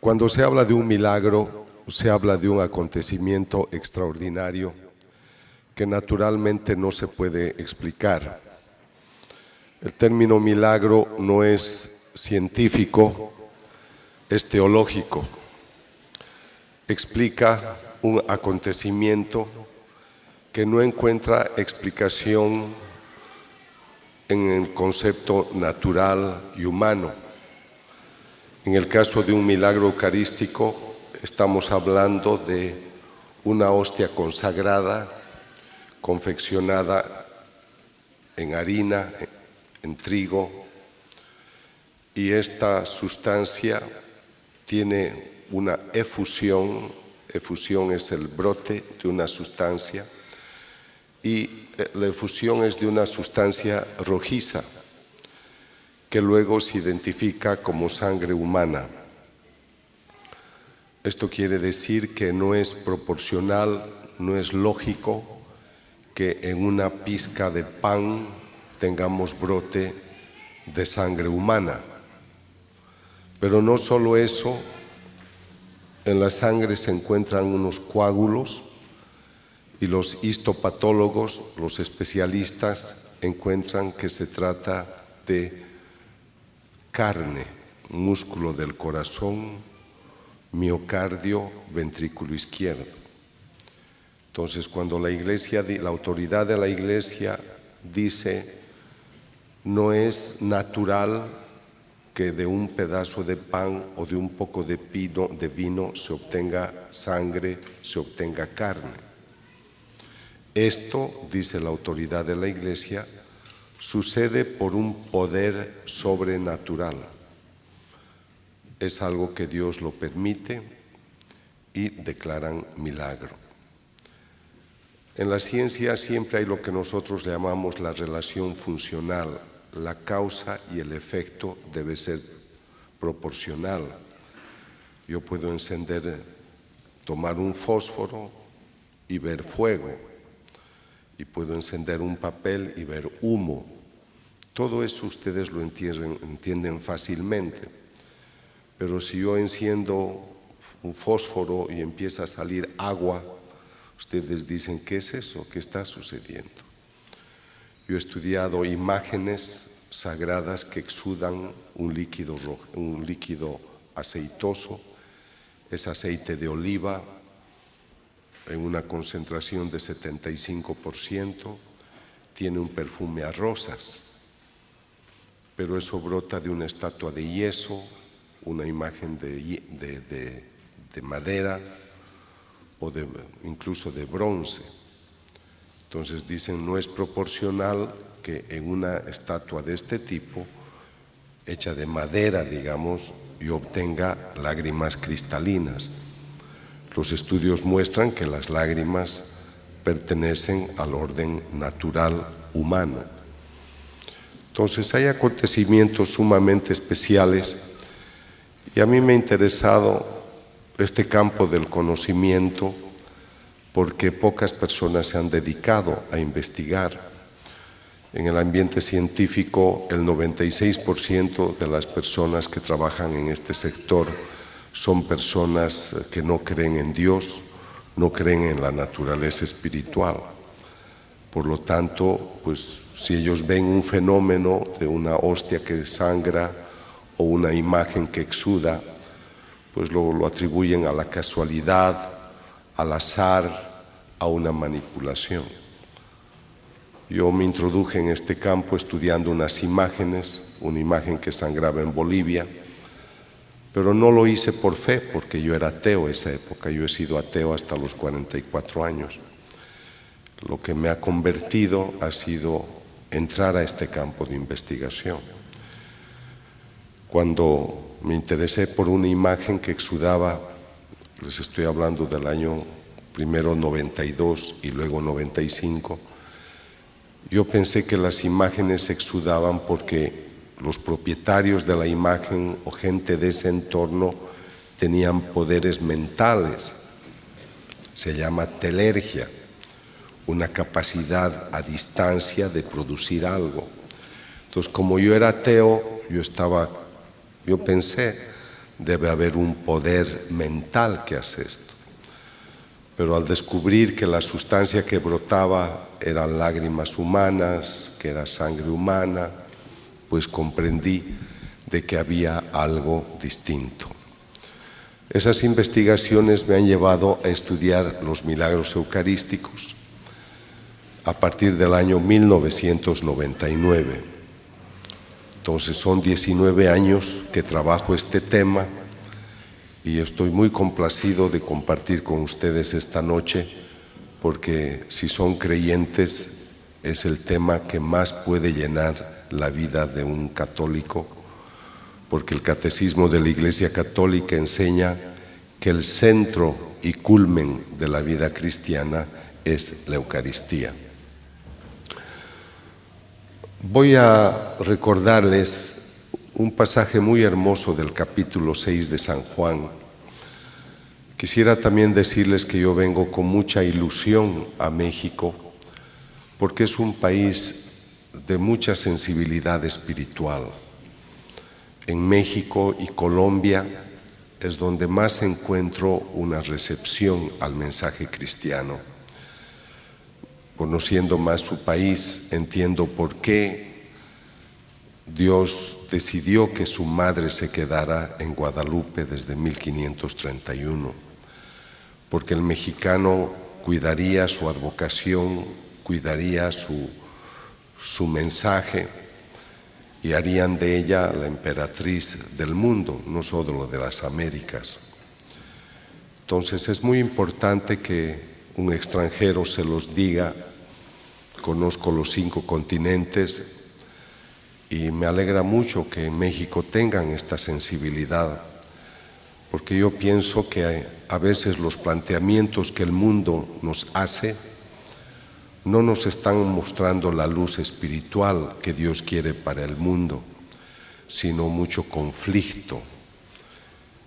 Cuando se habla de un milagro, se habla de un acontecimiento extraordinario que naturalmente no se puede explicar. El término milagro no es científico, es teológico. Explica un acontecimiento que no encuentra explicación en el concepto natural y humano. En el caso de un milagro eucarístico, estamos hablando de una hostia consagrada, confeccionada en harina, en trigo, y esta sustancia tiene una efusión. Efusión es el brote de una sustancia, y la efusión es de una sustancia rojiza, que luego se identifica como sangre humana. Esto quiere decir que no es proporcional, no es lógico que en una pizca de pan tengamos brote de sangre humana. Pero no solo eso, en la sangre se encuentran unos coágulos y los histopatólogos, los especialistas, encuentran que se trata de carne, músculo del corazón, miocardio, ventrículo izquierdo. Entonces, cuando la autoridad de la Iglesia dice, no es natural que de un pedazo de pan o de un poco de vino se obtenga sangre, se obtenga carne. Esto, dice la autoridad de la Iglesia, sucede por un poder sobrenatural. Es algo que Dios lo permite y declaran milagro. En la ciencia siempre hay lo que nosotros llamamos la relación funcional. La causa y el efecto debe ser proporcional. Yo puedo tomar un fósforo y ver fuego, y puedo encender un papel y ver humo. Todo eso ustedes lo entienden fácilmente. Pero si yo enciendo un fósforo y empieza a salir agua, ustedes dicen, ¿qué es eso? ¿Qué está sucediendo? Yo he estudiado imágenes sagradas que exudan un líquido aceitoso. Es aceite de oliva en una concentración de 75%, tiene un perfume a rosas, pero eso brota de una estatua de yeso, una imagen de madera o incluso de bronce. Entonces dicen, no es proporcional que en una estatua de este tipo, hecha de madera, digamos, yo obtenga lágrimas cristalinas. Los estudios muestran que las lágrimas pertenecen al orden natural humano. Entonces hay acontecimientos sumamente especiales, y a mí me ha interesado este campo del conocimiento porque pocas personas se han dedicado a investigar. En el ambiente científico, el 96% de las personas que trabajan en este sector son personas que no creen en Dios, no creen en la naturaleza espiritual. Por lo tanto, pues si ellos ven un fenómeno de una hostia que sangra o una imagen que exuda, pues lo atribuyen a la casualidad, al azar, a una manipulación. Yo me introduje en este campo estudiando unas imágenes, una imagen que sangraba en Bolivia, pero no lo hice por fe, porque yo era ateo en esa época. Yo he sido ateo hasta los 44 años. Lo que me ha convertido ha sido entrar a este campo de investigación. Cuando me interesé por una imagen que exudaba, les estoy hablando del año primero 92 y luego 95, yo pensé que las imágenes exudaban porque los propietarios de la imagen o gente de ese entorno tenían poderes mentales. Se llama telergia, una capacidad a distancia de producir algo. Entonces, como yo era ateo, yo pensé, debe haber un poder mental que hace esto. Pero al descubrir que la sustancia que brotaba eran lágrimas humanas, que era sangre humana, pues comprendí de que había algo distinto. Esas investigaciones me han llevado a estudiar los milagros eucarísticos a partir del año 1999. Entonces son 19 años que trabajo este tema y estoy muy complacido de compartir con ustedes esta noche, porque si son creyentes es el tema que más puede llenar la vida de un católico, porque el Catecismo de la Iglesia Católica enseña que el centro y culmen de la vida cristiana es la Eucaristía. Voy a recordarles un pasaje muy hermoso del capítulo 6 de San Juan. Quisiera también decirles que yo vengo con mucha ilusión a México, porque es un país de mucha sensibilidad espiritual. En México y Colombia es donde más encuentro una recepción al mensaje cristiano. Conociendo más su país, entiendo por qué Dios decidió que su madre se quedara en Guadalupe desde 1531, porque el mexicano cuidaría su advocación, cuidaría su mensaje y harían de ella la emperatriz del mundo, no solo de las Américas. Entonces es muy importante que un extranjero se los diga. Conozco los 5 continentes y me alegra mucho que en México tengan esta sensibilidad, porque yo pienso que a veces los planteamientos que el mundo nos hace no nos están mostrando la luz espiritual que Dios quiere para el mundo, sino mucho conflicto.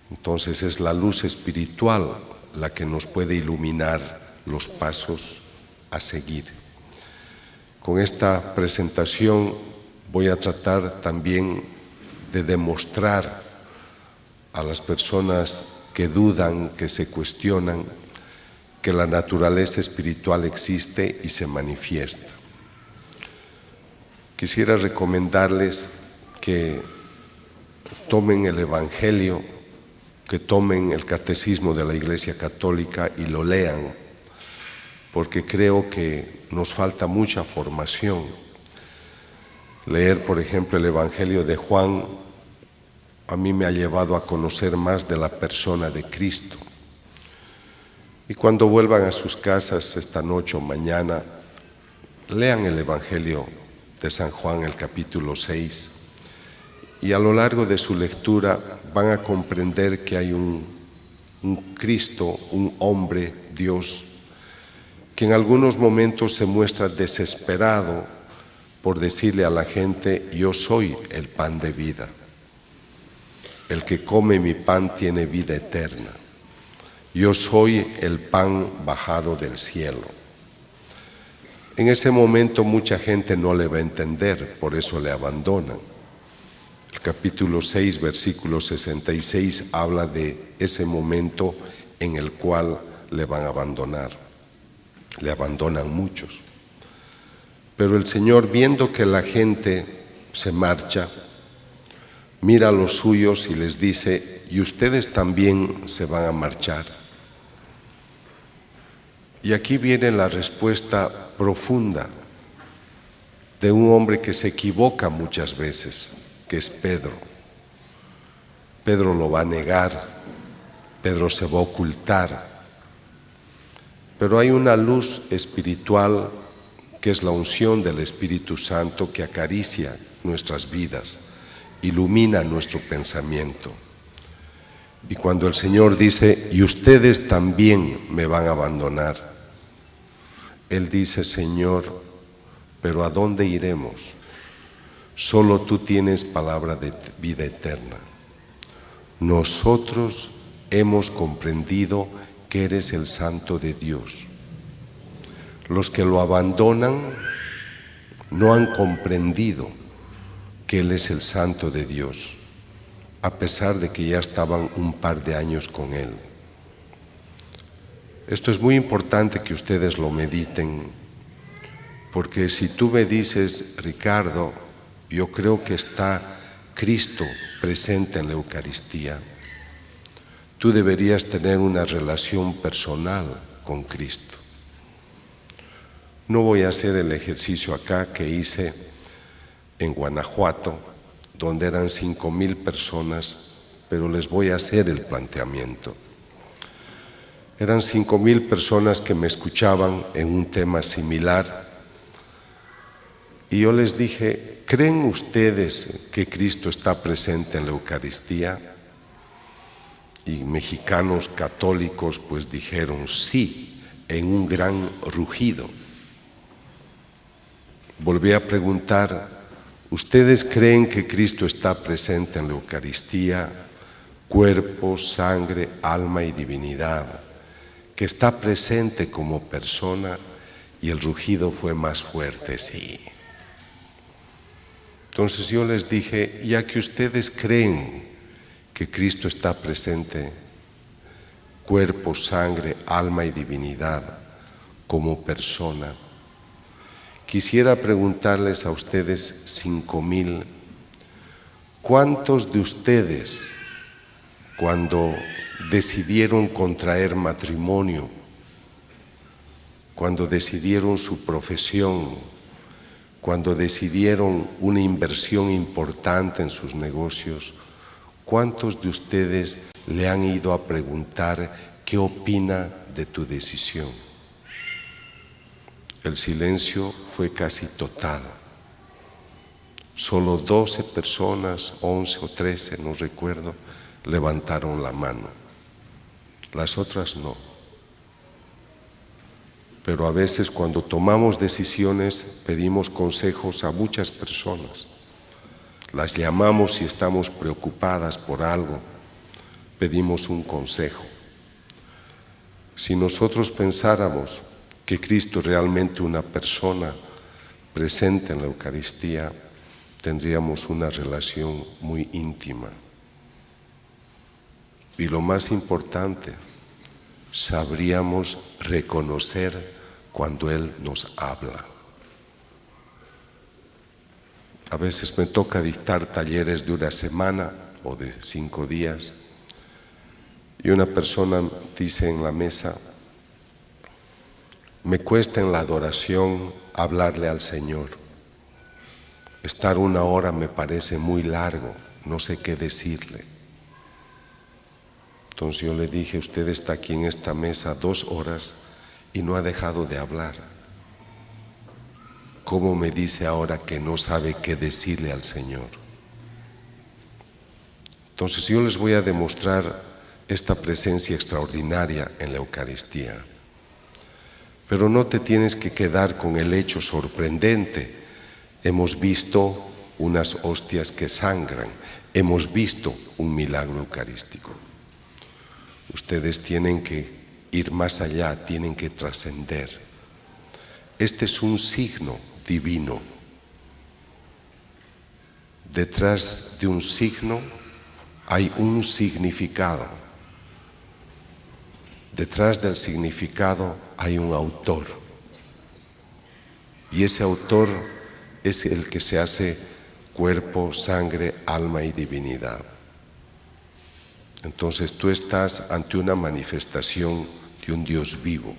Entonces es la luz espiritual la que nos puede iluminar los pasos a seguir. Con esta presentación voy a tratar también de demostrar a las personas que dudan, que se cuestionan, que la naturaleza espiritual existe y se manifiesta. Quisiera recomendarles que tomen el Evangelio, que tomen el Catecismo de la Iglesia Católica y lo lean, porque creo que nos falta mucha formación. Leer, por ejemplo, el Evangelio de Juan a mí me ha llevado a conocer más de la persona de Cristo. Y cuando vuelvan a sus casas esta noche o mañana, lean el Evangelio de San Juan, el capítulo 6, y a lo largo de su lectura van a comprender que hay un Cristo, un hombre, Dios, que en algunos momentos se muestra desesperado por decirle a la gente: yo soy el pan de vida. El que come mi pan tiene vida eterna. Yo soy el pan bajado del cielo. En ese momento mucha gente no le va a entender, por eso le abandonan. El capítulo 6, versículo 66 habla de ese momento en el cual le van a abandonar. Le abandonan muchos. Pero el Señor, viendo que la gente se marcha, mira a los suyos y les dice: y ustedes también se van a marchar. Y aquí viene la respuesta profunda de un hombre que se equivoca muchas veces, que es Pedro. Pedro lo va a negar, Pedro se va a ocultar. Pero hay una luz espiritual que es la unción del Espíritu Santo que acaricia nuestras vidas, ilumina nuestro pensamiento. Y cuando el Señor dice: y ustedes también me van a abandonar, Él dice: Señor, pero ¿a dónde iremos? Solo tú tienes palabra de vida eterna. Nosotros hemos comprendido que eres el Santo de Dios. Los que lo abandonan no han comprendido que Él es el Santo de Dios. a pesar de que ya estaban un par de años con Él. Esto es muy importante que ustedes lo mediten, porque si tú me dices, Ricardo, yo creo que está Cristo presente en la Eucaristía, tú deberías tener una relación personal con Cristo. No voy a hacer el ejercicio acá que hice en Guanajuato, donde eran 5,000 personas, pero les voy a hacer el planteamiento. Eran 5,000 personas que me escuchaban en un tema similar y yo les dije, ¿creen ustedes que Cristo está presente en la Eucaristía? Y mexicanos católicos pues dijeron sí, en un gran rugido. Volví a preguntar, ¿ustedes creen que Cristo está presente en la Eucaristía, cuerpo, sangre, alma y divinidad? Que está presente como persona, y el rugido fue más fuerte, sí. Entonces yo les dije, ya que ustedes creen que Cristo está presente, cuerpo, sangre, alma y divinidad, como persona, quisiera preguntarles a ustedes 5,000, ¿cuántos de ustedes, cuando decidieron contraer matrimonio, cuando decidieron su profesión, cuando decidieron una inversión importante en sus negocios, cuántos de ustedes le han ido a preguntar qué opina de tu decisión? El silencio fue casi total. Solo 12 personas, 11 o 13, no recuerdo, levantaron la mano. Las otras no. Pero a veces cuando tomamos decisiones pedimos consejos a muchas personas. Las llamamos si estamos preocupadas por algo, pedimos un consejo. Si nosotros pensáramos que Cristo es realmente una persona presente en la Eucaristía, tendríamos una relación muy íntima. Y lo más importante, sabríamos reconocer cuando Él nos habla. A veces me toca dictar talleres de una semana o de 5 días y una persona dice en la mesa, me cuesta en la adoración hablarle al Señor. Estar 1 hora me parece muy largo, no sé qué decirle. Entonces yo le dije, usted está aquí en esta mesa 2 horas y no ha dejado de hablar. ¿Cómo me dice ahora que no sabe qué decirle al Señor? Entonces yo les voy a demostrar esta presencia extraordinaria en la Eucaristía. Pero no te tienes que quedar con el hecho sorprendente. Hemos visto unas hostias que sangran, hemos visto un milagro eucarístico. Ustedes tienen que ir más allá, tienen que trascender. Este es un signo divino. Detrás de un signo hay un significado. Detrás del significado hay un autor. Y ese autor es el que se hace cuerpo, sangre, alma y divinidad. Entonces tú estás ante una manifestación de un Dios vivo.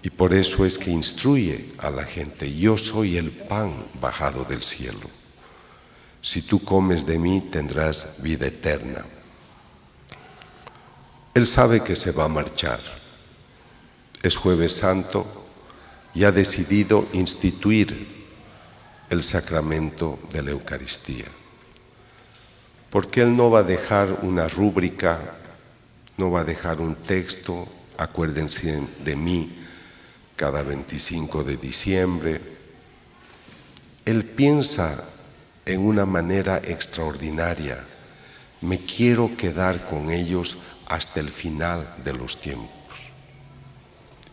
Y por eso es que instruye a la gente, yo soy el pan bajado del cielo. Si tú comes de mí tendrás vida eterna. Él sabe que se va a marchar. Es Jueves Santo y ha decidido instituir el sacramento de la Eucaristía. Porque Él no va a dejar una rúbrica, no va a dejar un texto, acuérdense de mí, cada 25 de diciembre. Él piensa en una manera extraordinaria. Me quiero quedar con ellos hasta el final de los tiempos.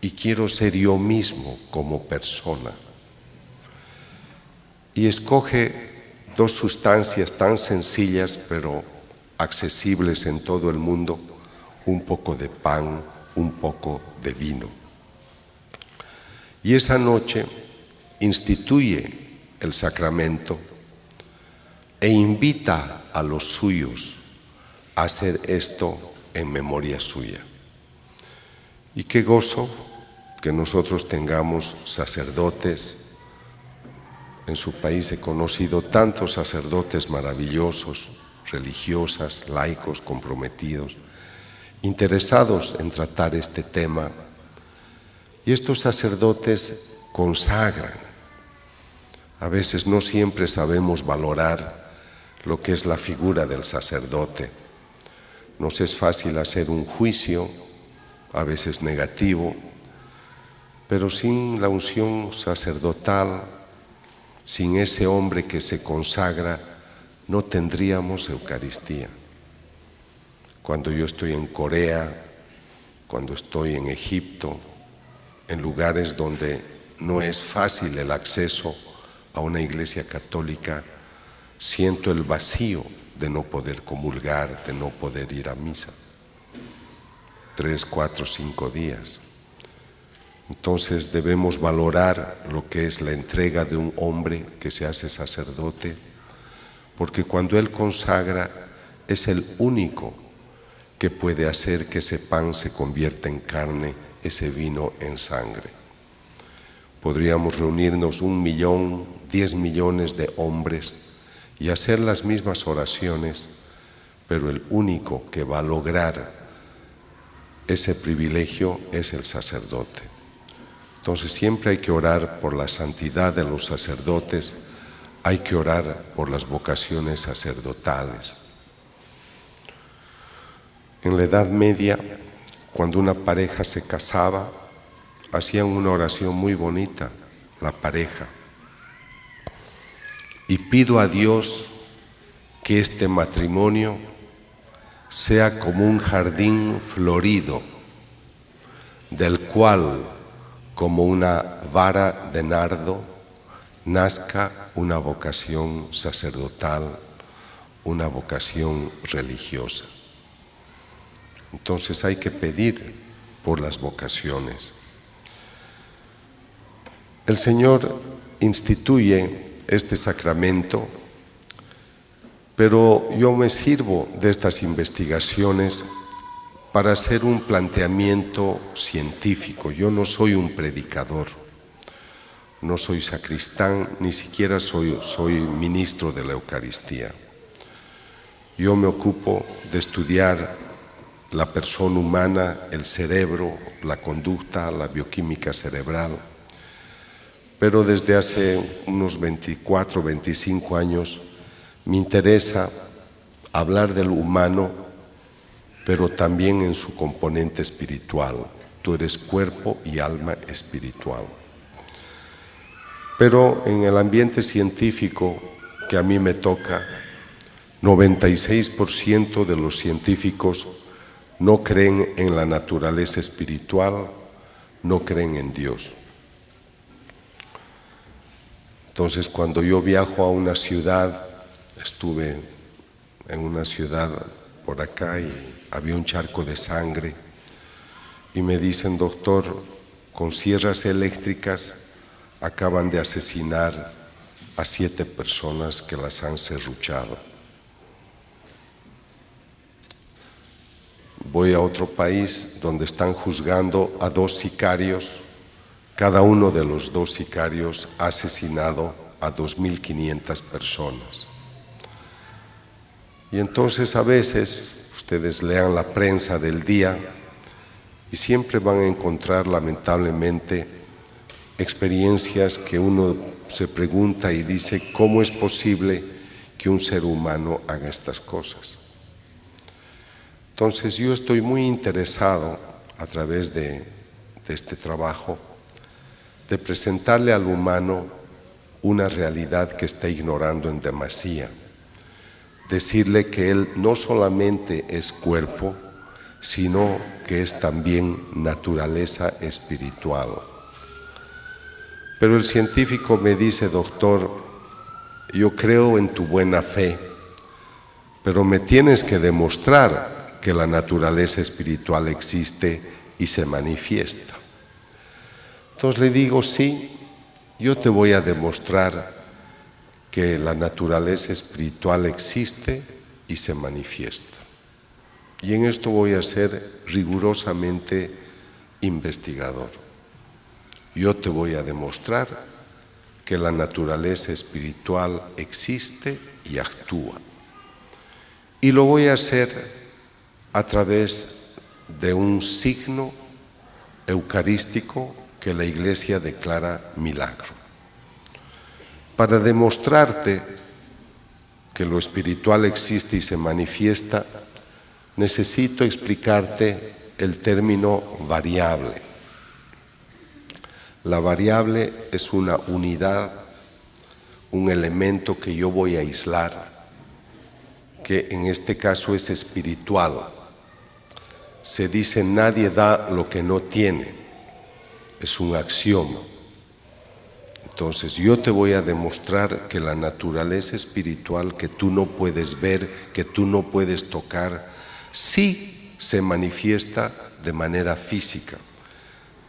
Y quiero ser yo mismo como persona. Y escoge dos sustancias tan sencillas pero accesibles en todo el mundo, un poco de pan, un poco de vino. Y esa noche instituye el sacramento e invita a los suyos a hacer esto en memoria suya. Y qué gozo que nosotros tengamos sacerdotes. En su país he conocido tantos sacerdotes maravillosos, religiosas, laicos, comprometidos, interesados en tratar este tema. Y estos sacerdotes consagran. A veces no siempre sabemos valorar lo que es la figura del sacerdote. Nos es fácil hacer un juicio, a veces negativo, pero sin la unción sacerdotal, sin ese hombre que se consagra, no tendríamos Eucaristía. Cuando yo estoy en Corea, cuando estoy en Egipto, en lugares donde no es fácil el acceso a una iglesia católica, siento el vacío de no poder comulgar, de no poder ir a misa. 3, 4, 5 días. Entonces debemos valorar lo que es la entrega de un hombre que se hace sacerdote, porque cuando él consagra es el único que puede hacer que ese pan se convierta en carne, ese vino en sangre. Podríamos reunirnos 1 millón, 10 millones de hombres y hacer las mismas oraciones, pero el único que va a lograr ese privilegio es el sacerdote. Entonces siempre hay que orar por la santidad de los sacerdotes, hay que orar por las vocaciones sacerdotales. En la Edad Media, cuando una pareja se casaba, hacían una oración muy bonita, la pareja. Y pido a Dios que este matrimonio sea como un jardín florido, del cual, como una vara de nardo, nazca una vocación sacerdotal, una vocación religiosa. Entonces hay que pedir por las vocaciones. El Señor instituye este sacramento, pero yo me sirvo de estas investigaciones para hacer un planteamiento científico. Yo no soy un predicador, no soy sacristán, ni siquiera soy ministro de la Eucaristía. Yo me ocupo de estudiar la persona humana, el cerebro, la conducta, la bioquímica cerebral. Pero desde hace unos 24, 25 años me interesa hablar del humano, pero también en su componente espiritual. Tú eres cuerpo y alma espiritual. Pero en el ambiente científico que a mí me toca, 96% de los científicos no creen en la naturaleza espiritual, no creen en Dios. Entonces, cuando yo viajo a una ciudad, estuve en una ciudad por acá y había un charco de sangre y me dicen: doctor, con sierras eléctricas acaban de asesinar a 7 personas que las han serruchado. Voy a otro país donde están juzgando a 2 sicarios. Cada uno de los 2 sicarios ha asesinado a 2.500 personas. Y entonces a veces ustedes lean la prensa del día y siempre van a encontrar, lamentablemente, experiencias que uno se pregunta y dice: ¿cómo es posible que un ser humano haga estas cosas? Entonces yo estoy muy interesado, a través de este trabajo, de presentarle al humano una realidad que está ignorando en demasía. Decirle que él no solamente es cuerpo, sino que es también naturaleza espiritual. Pero el científico me dice: doctor, yo creo en tu buena fe, pero me tienes que demostrar que la naturaleza espiritual existe y se manifiesta. Entonces le digo, sí, yo te voy a demostrar que la naturaleza espiritual existe y se manifiesta. Y en esto voy a ser rigurosamente investigador. Yo te voy a demostrar que la naturaleza espiritual existe y actúa. Y lo voy a hacer a través de un signo eucarístico que la Iglesia declara milagro. Para demostrarte que lo espiritual existe y se manifiesta, necesito explicarte el término variable. La variable es una unidad, un elemento que yo voy a aislar, que en este caso es espiritual. Se dice, nadie da lo que no tiene. Es un axioma. Entonces yo te voy a demostrar que la naturaleza espiritual que tú no puedes ver, que tú no puedes tocar, sí se manifiesta de manera física,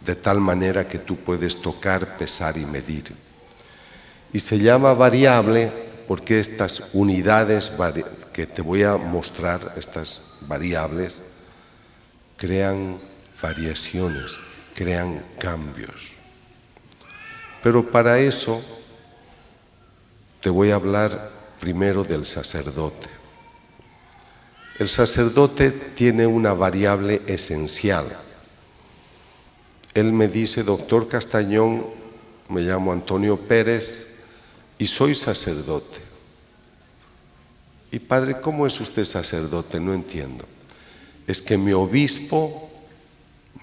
de tal manera que tú puedes tocar, pesar y medir. Y se llama variable porque estas unidades que te voy a mostrar, estas variables, crean variaciones, crean cambios. Pero para eso te voy a hablar primero del sacerdote. El sacerdote tiene una variable esencial. Él me dice, doctor Castañón, me llamo Antonio Pérez y soy sacerdote. Y padre, ¿cómo es usted sacerdote? No entiendo. Es que mi obispo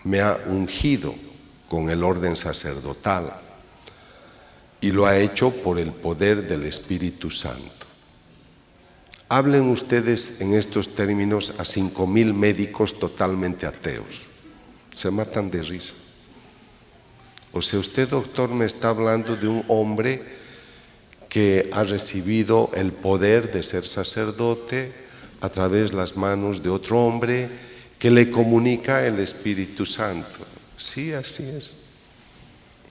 me ha ungido con el orden sacerdotal y lo ha hecho por el poder del Espíritu Santo. Hablen ustedes en estos términos a 5,000 médicos totalmente ateos. Se matan de risa. O sea, usted, doctor, me está hablando de un hombre que ha recibido el poder de ser sacerdote a través de las manos de otro hombre que le comunica el Espíritu Santo. Sí, así es.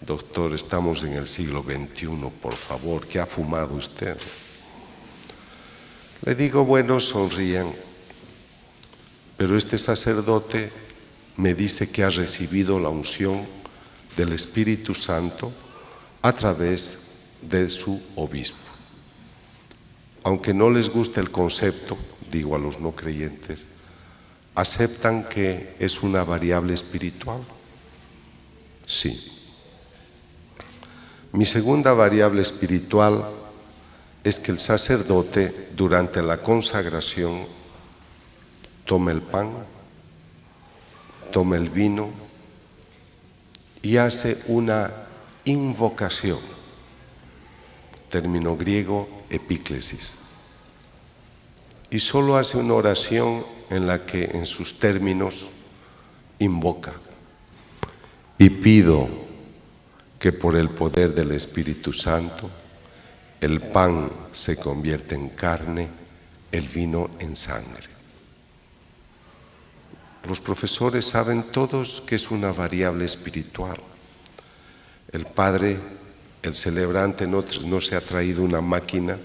Doctor, estamos en el siglo XXI, por favor, ¿qué ha fumado usted? Le digo, bueno, sonrían, pero este sacerdote me dice que ha recibido la unción del Espíritu Santo a través de su obispo. Aunque no les guste el concepto, digo a los no creyentes, ¿aceptan que es una variable espiritual? Sí. Mi segunda variable espiritual es que el sacerdote durante la consagración toma el pan, toma el vino y hace una invocación, término griego epíclesis, y solo hace una oración en la que en sus términos invoca y pido que por el poder del Espíritu Santo el pan se convierte en carne, el vino en sangre. Los profesores saben todos que es una variable espiritual. El padre, el celebrante, no se ha traído una máquina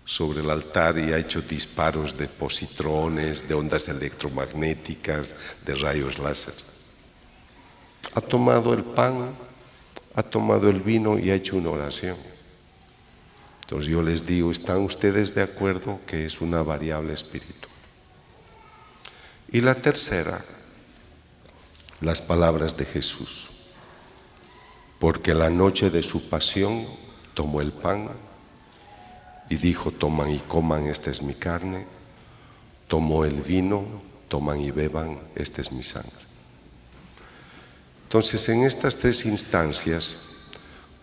sobre el altar y ha hecho disparos de positrones, de ondas electromagnéticas, de rayos láser. Ha tomado el pan, ha tomado el vino y ha hecho una oración. Entonces yo les digo, ¿están ustedes de acuerdo que es una variable espiritual? Y la tercera, las palabras de Jesús. Porque la noche de su pasión tomó el pan y dijo, toman y coman, esta es mi carne. Tomó el vino, toman y beban, esta es mi sangre. Entonces, en estas tres instancias,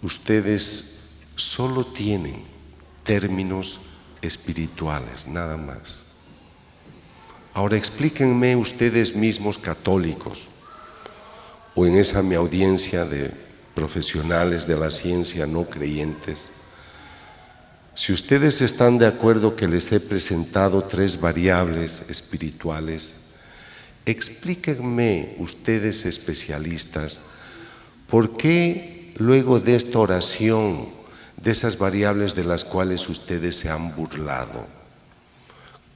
ustedes solo tienen términos espirituales, nada más. Ahora explíquenme ustedes mismos católicos, o en esa mi audiencia de profesionales de la ciencia no creyentes, Si ustedes están de acuerdo que les he presentado 3 variables espirituales, explíquenme, ustedes especialistas, ¿por qué luego de esta oración, de esas variables de las cuales ustedes se han burlado,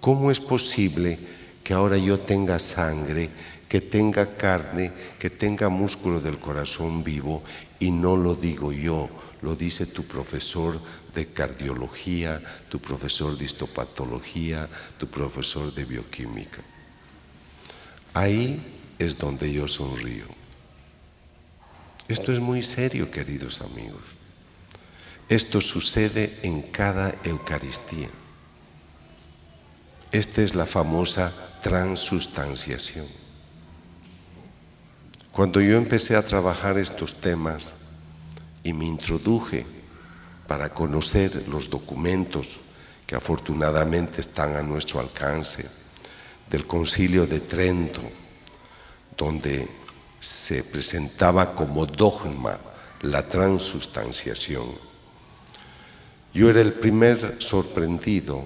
cómo es posible que ahora yo tenga sangre, que tenga carne, que tenga músculo del corazón vivo, y no lo digo yo, lo dice tu profesor de cardiología, tu profesor de histopatología, tu profesor de bioquímica? Ahí es donde yo sonrío. Esto es muy serio, queridos amigos. Esto sucede en cada Eucaristía. Esta es la famosa transustanciación. Cuando yo empecé a trabajar estos temas y me introduje para conocer los documentos que afortunadamente están a nuestro alcance, del Concilio de Trento, donde se presentaba como dogma la transustanciación, yo era el primer sorprendido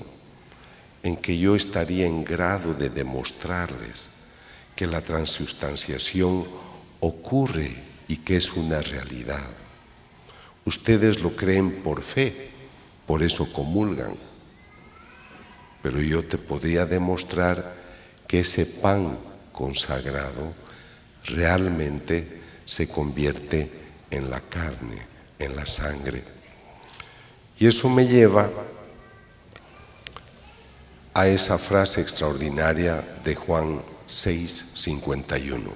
en que yo estaría en grado de demostrarles que la transustanciación ocurre y que es una realidad. Ustedes lo creen por fe, por eso comulgan, pero yo te podría demostrar que ese pan consagrado realmente se convierte en la carne, en la sangre. Y eso me lleva a esa frase extraordinaria de Juan 6:51.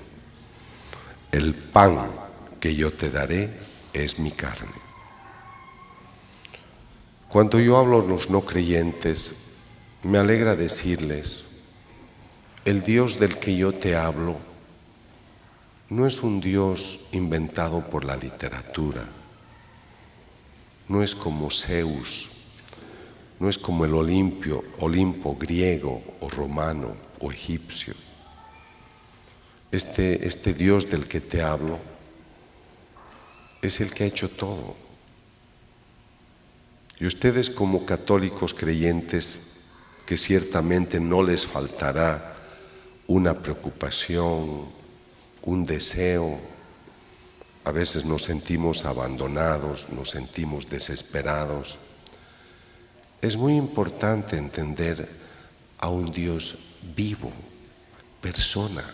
El pan que yo te daré es mi carne. Cuando yo hablo a los no creyentes, me alegra decirles, el Dios del que yo te hablo no es un Dios inventado por la literatura, no es como Zeus, no es como el Olimpo griego o romano o egipcio. Este Dios del que te hablo es el que ha hecho todo. Y ustedes como católicos creyentes, que ciertamente no les faltará una preocupación, un deseo, a veces nos sentimos abandonados, nos sentimos desesperados. Es muy importante entender a un Dios vivo, persona.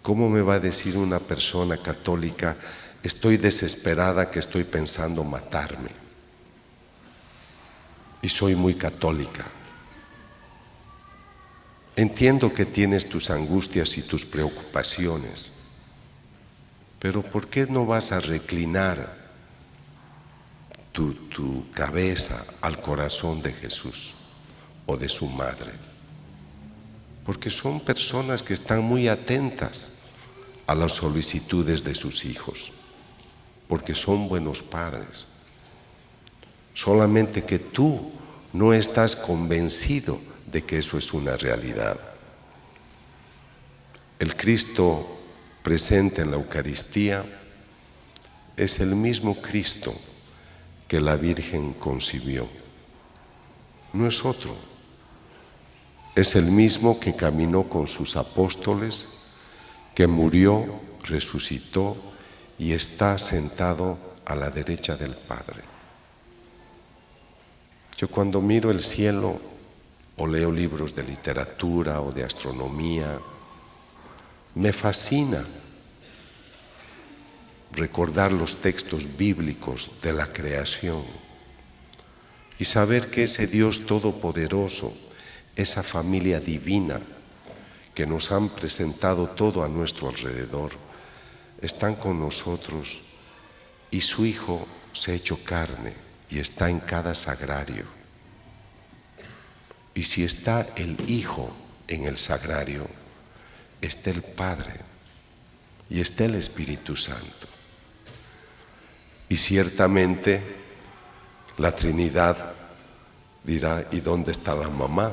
¿Cómo me va a decir una persona católica, estoy desesperada, que estoy pensando matarme? Y soy muy católica. Entiendo que tienes tus angustias y tus preocupaciones, pero ¿por qué no vas a reclinar tu cabeza al corazón de Jesús o de su madre? Porque son personas que están muy atentas a las solicitudes de sus hijos, porque son buenos padres. Solamente que tú no estás convencido de que eso es una realidad. El Cristo presente en la Eucaristía es el mismo Cristo que la Virgen concibió. No es otro. Es el mismo que caminó con sus apóstoles, que murió, resucitó y está sentado a la derecha del Padre. Yo cuando miro el cielo o leo libros de literatura o de astronomía, me fascina recordar los textos bíblicos de la creación y saber que ese Dios todopoderoso, esa familia divina que nos han presentado todo a nuestro alrededor, están con nosotros y su Hijo se ha hecho carne y está en cada sagrario. Y si está el Hijo en el sagrario, está el Padre y está el Espíritu Santo. Y ciertamente la Trinidad dirá, ¿y dónde está la mamá?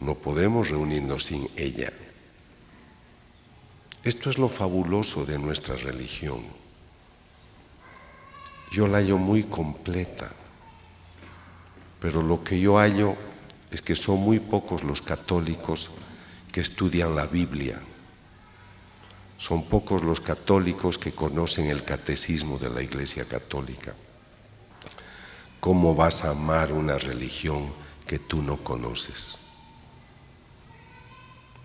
No podemos reunirnos sin ella. Esto es lo fabuloso de nuestra religión. yo la hallo muy completa, pero lo que yo hallo es que son muy pocos los católicos que estudian la Biblia. Son pocos los católicos que conocen el catecismo de la Iglesia Católica. ¿Cómo vas a amar una religión que tú no conoces?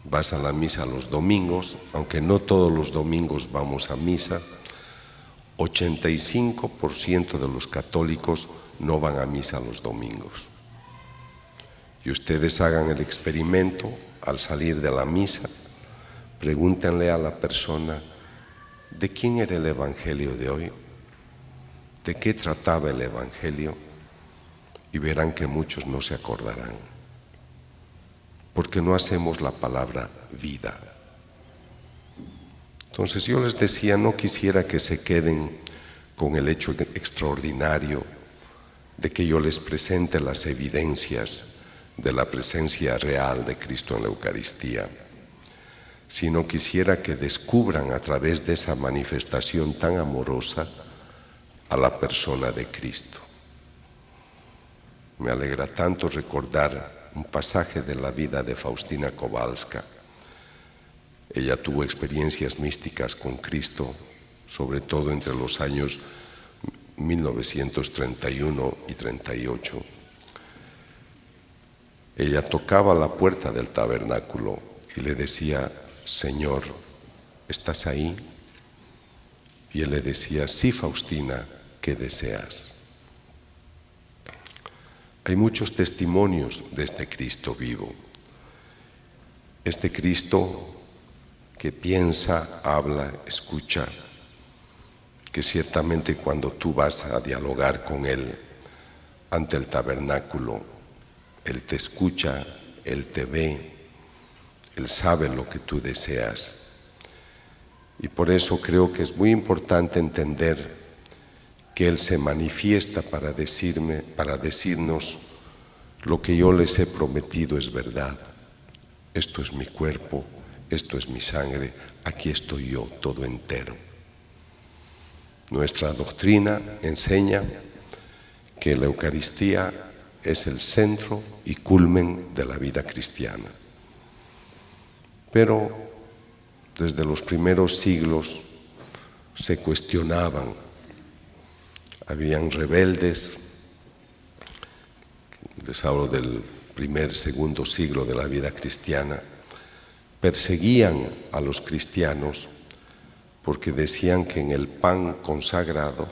Vas a la misa los domingos, aunque no todos los domingos vamos a misa. 85% de los católicos no van a misa los domingos. Y ustedes hagan el experimento, al salir de la misa, pregúntenle a la persona, ¿de quién era el Evangelio de hoy? ¿De qué trataba el Evangelio? Y verán que muchos no se acordarán, porque no hacemos la palabra vida. Entonces yo les decía, no quisiera que se queden con el hecho extraordinario de que yo les presente las evidencias de la presencia real de Cristo en la Eucaristía, sino quisiera que descubran a través de esa manifestación tan amorosa a la persona de Cristo. Me alegra tanto recordar un pasaje de la vida de Faustina Kowalska. Ella tuvo experiencias místicas con Cristo, sobre todo entre los años 1931 y 38. Ella tocaba la puerta del tabernáculo y le decía, Señor, ¿estás ahí? Y él le decía, sí, Faustina, ¿qué deseas? Hay muchos testimonios de este Cristo vivo. Este Cristo que piensa, habla, escucha, que ciertamente cuando tú vas a dialogar con Él ante el tabernáculo, Él te escucha, Él te ve, Él sabe lo que tú deseas. Y por eso creo que es muy importante entender que Él se manifiesta para decirnos lo que yo les he prometido es verdad. Esto es mi cuerpo, esto es mi sangre, aquí estoy yo, todo entero. Nuestra doctrina enseña que la Eucaristía es el centro y culmen de la vida cristiana. Pero desde los primeros siglos se cuestionaban, habían rebeldes, les hablo del primer, segundo siglo de la vida cristiana, perseguían a los cristianos porque decían que en el pan consagrado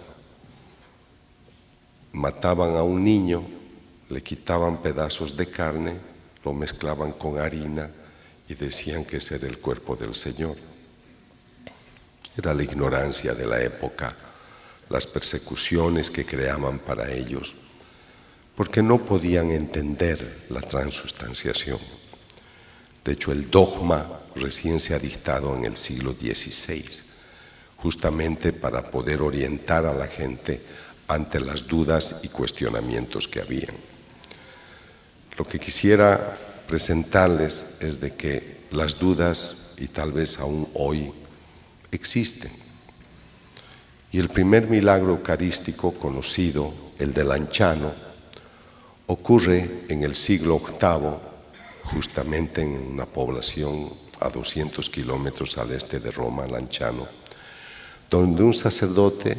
mataban a un niño, le quitaban pedazos de carne, lo mezclaban con harina y decían que ese era el cuerpo del Señor. Era la ignorancia de la época, las persecuciones que creaban para ellos, porque no podían entender la transustanciación. De hecho, el dogma recién se ha dictado en el siglo XVI, justamente para poder orientar a la gente ante las dudas y cuestionamientos que habían. Lo que quisiera presentarles es de que las dudas, y tal vez aún hoy, existen. Y el primer milagro eucarístico conocido, el de Lanciano, ocurre en el siglo VIII, justamente en una población a 200 kilómetros al este de Roma, Lanciano, donde un sacerdote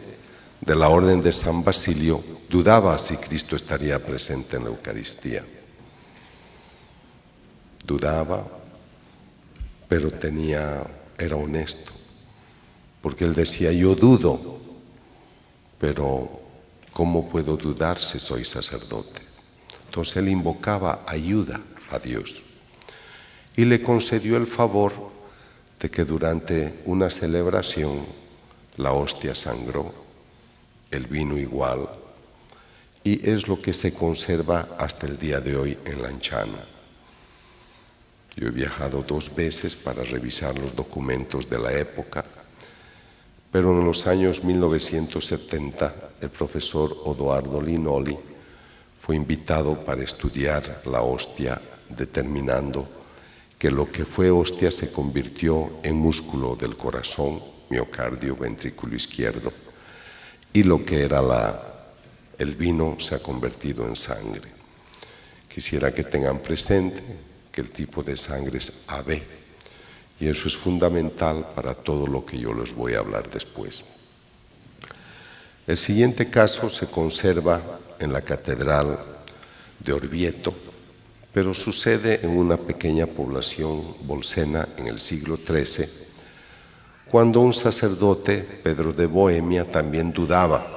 de la Orden de San Basilio dudaba si Cristo estaría presente en la Eucaristía. Dudaba, pero era honesto, porque él decía, yo dudo, pero ¿cómo puedo dudar si soy sacerdote? Entonces él invocaba ayuda a Dios y le concedió el favor de que durante una celebración la hostia sangró, el vino igual, y es lo que se conserva hasta el día de hoy en Lanciano. Yo he viajado 2 veces para revisar los documentos de la época, pero en los años 1970 el profesor Odoardo Linoli fue invitado para estudiar la hostia, determinando que lo que fue hostia se convirtió en músculo del corazón, miocardio, ventrículo izquierdo, y lo que era el vino se ha convertido en sangre. Quisiera que tengan presente que el tipo de sangre es AB, y eso es fundamental para todo lo que yo les voy a hablar después. El siguiente caso se conserva en la Catedral de Orvieto, pero sucede en una pequeña población bolsena en el siglo XIII, cuando un sacerdote, Pedro de Bohemia, también dudaba.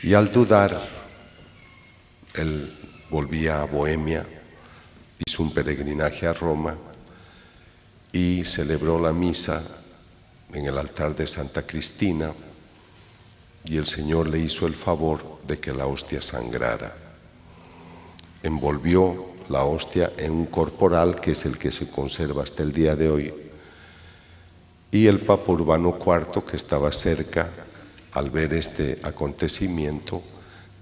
Y al dudar, él volvía a Bohemia, hizo un peregrinaje a Roma y celebró la misa en el altar de Santa Cristina, y el Señor le hizo el favor de que la hostia sangrara. Envolvió la hostia en un corporal, que es el que se conserva hasta el día de hoy, y el Papa Urbano IV, que estaba cerca, al ver este acontecimiento,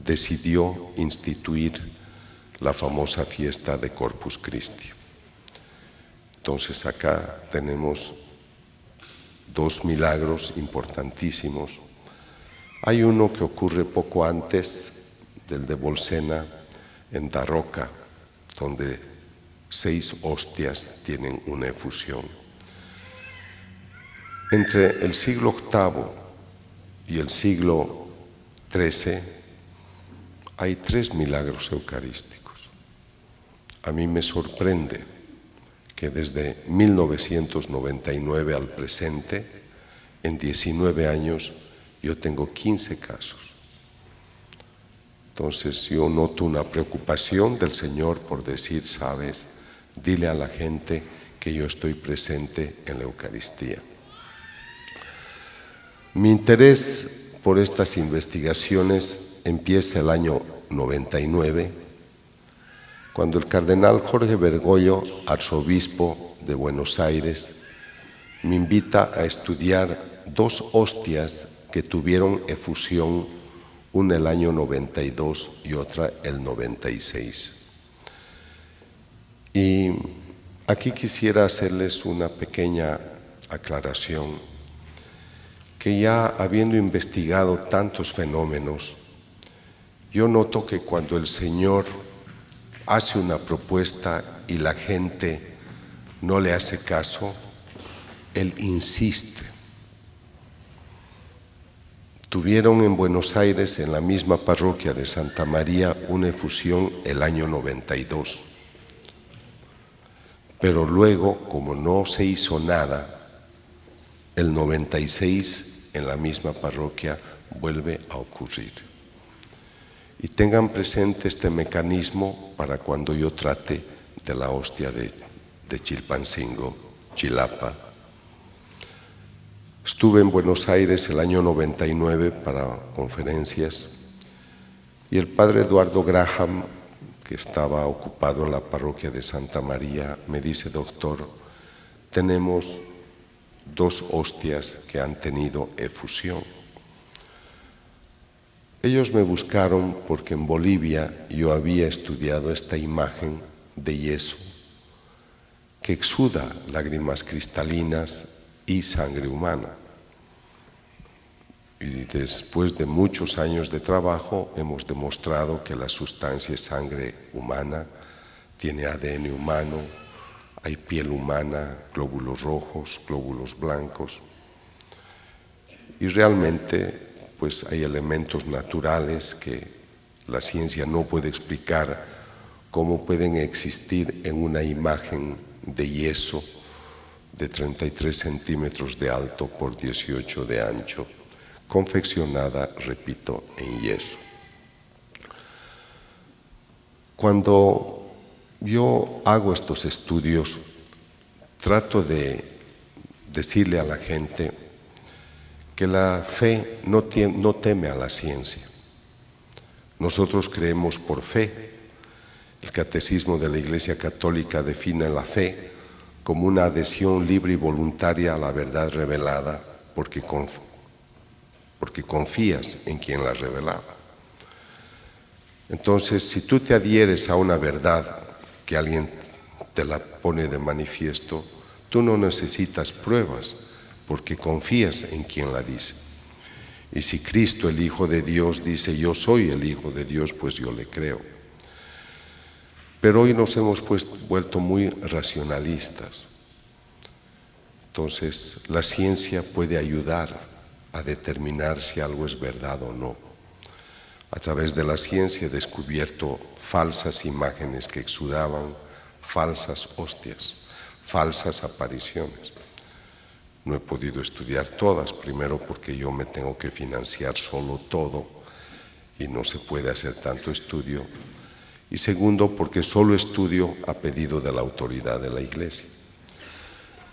decidió instituir la famosa fiesta de Corpus Christi. Entonces acá tenemos dos milagros importantísimos. Hay uno que ocurre poco antes del de Bolsena, en Daroca, donde 6 hostias tienen una efusión. Entre el siglo VIII y el siglo XIII hay 3 milagros eucarísticos. A mí me sorprende que desde 1999 al presente, en 19 años, yo tengo 15 casos. Entonces yo noto una preocupación del Señor por decir, sabes, dile a la gente que yo estoy presente en la Eucaristía. Mi interés por estas investigaciones empieza el año 99, cuando el cardenal Jorge Bergoglio, arzobispo de Buenos Aires, me invita a estudiar 2 hostias que tuvieron efusión, una el año 92 y otra el 96. Y aquí quisiera hacerles una pequeña aclaración, que ya habiendo investigado tantos fenómenos, yo noto que cuando el Señor hace una propuesta y la gente no le hace caso, Él insiste. Tuvieron en Buenos Aires, en la misma parroquia de Santa María, una efusión el año 92. Pero luego, como no se hizo nada, el 96 en la misma parroquia vuelve a ocurrir. Y tengan presente este mecanismo para cuando yo trate de la hostia de Chilpancingo, Chilapa. Estuve en Buenos Aires el año 99 para conferencias, y el padre Eduardo Graham, que estaba ocupado en la parroquia de Santa María, me dice, doctor, tenemos 2 hostias que han tenido efusión. Ellos me buscaron porque en Bolivia yo había estudiado esta imagen de yeso que exuda lágrimas cristalinas y sangre humana. Y después de muchos años de trabajo hemos demostrado que la sustancia es sangre humana, tiene ADN humano, hay piel humana, glóbulos rojos, glóbulos blancos, y realmente pues hay elementos naturales que la ciencia no puede explicar cómo pueden existir en una imagen de yeso de 33 centímetros de alto por 18 de ancho, confeccionada, repito, en yeso. Cuando yo hago estos estudios, trato de decirle a la gente que la fe no teme a la ciencia. Nosotros creemos por fe. El Catecismo de la Iglesia Católica define la fe como una adhesión libre y voluntaria a la verdad revelada, porque confías en quien la ha revelado. Entonces, si tú te adhieres a una verdad que alguien te la pone de manifiesto, tú no necesitas pruebas, porque confías en quien la dice. Y si Cristo, el Hijo de Dios, dice yo soy el Hijo de Dios, pues yo le creo. Pero hoy nos hemos vuelto muy racionalistas. Entonces, la ciencia puede ayudar a determinar si algo es verdad o no. A través de la ciencia he descubierto falsas imágenes que exudaban falsas hostias, falsas apariciones. No he podido estudiar todas, primero porque yo me tengo que financiar solo todo y no se puede hacer tanto estudio, y segundo porque solo estudio a pedido de la autoridad de la Iglesia.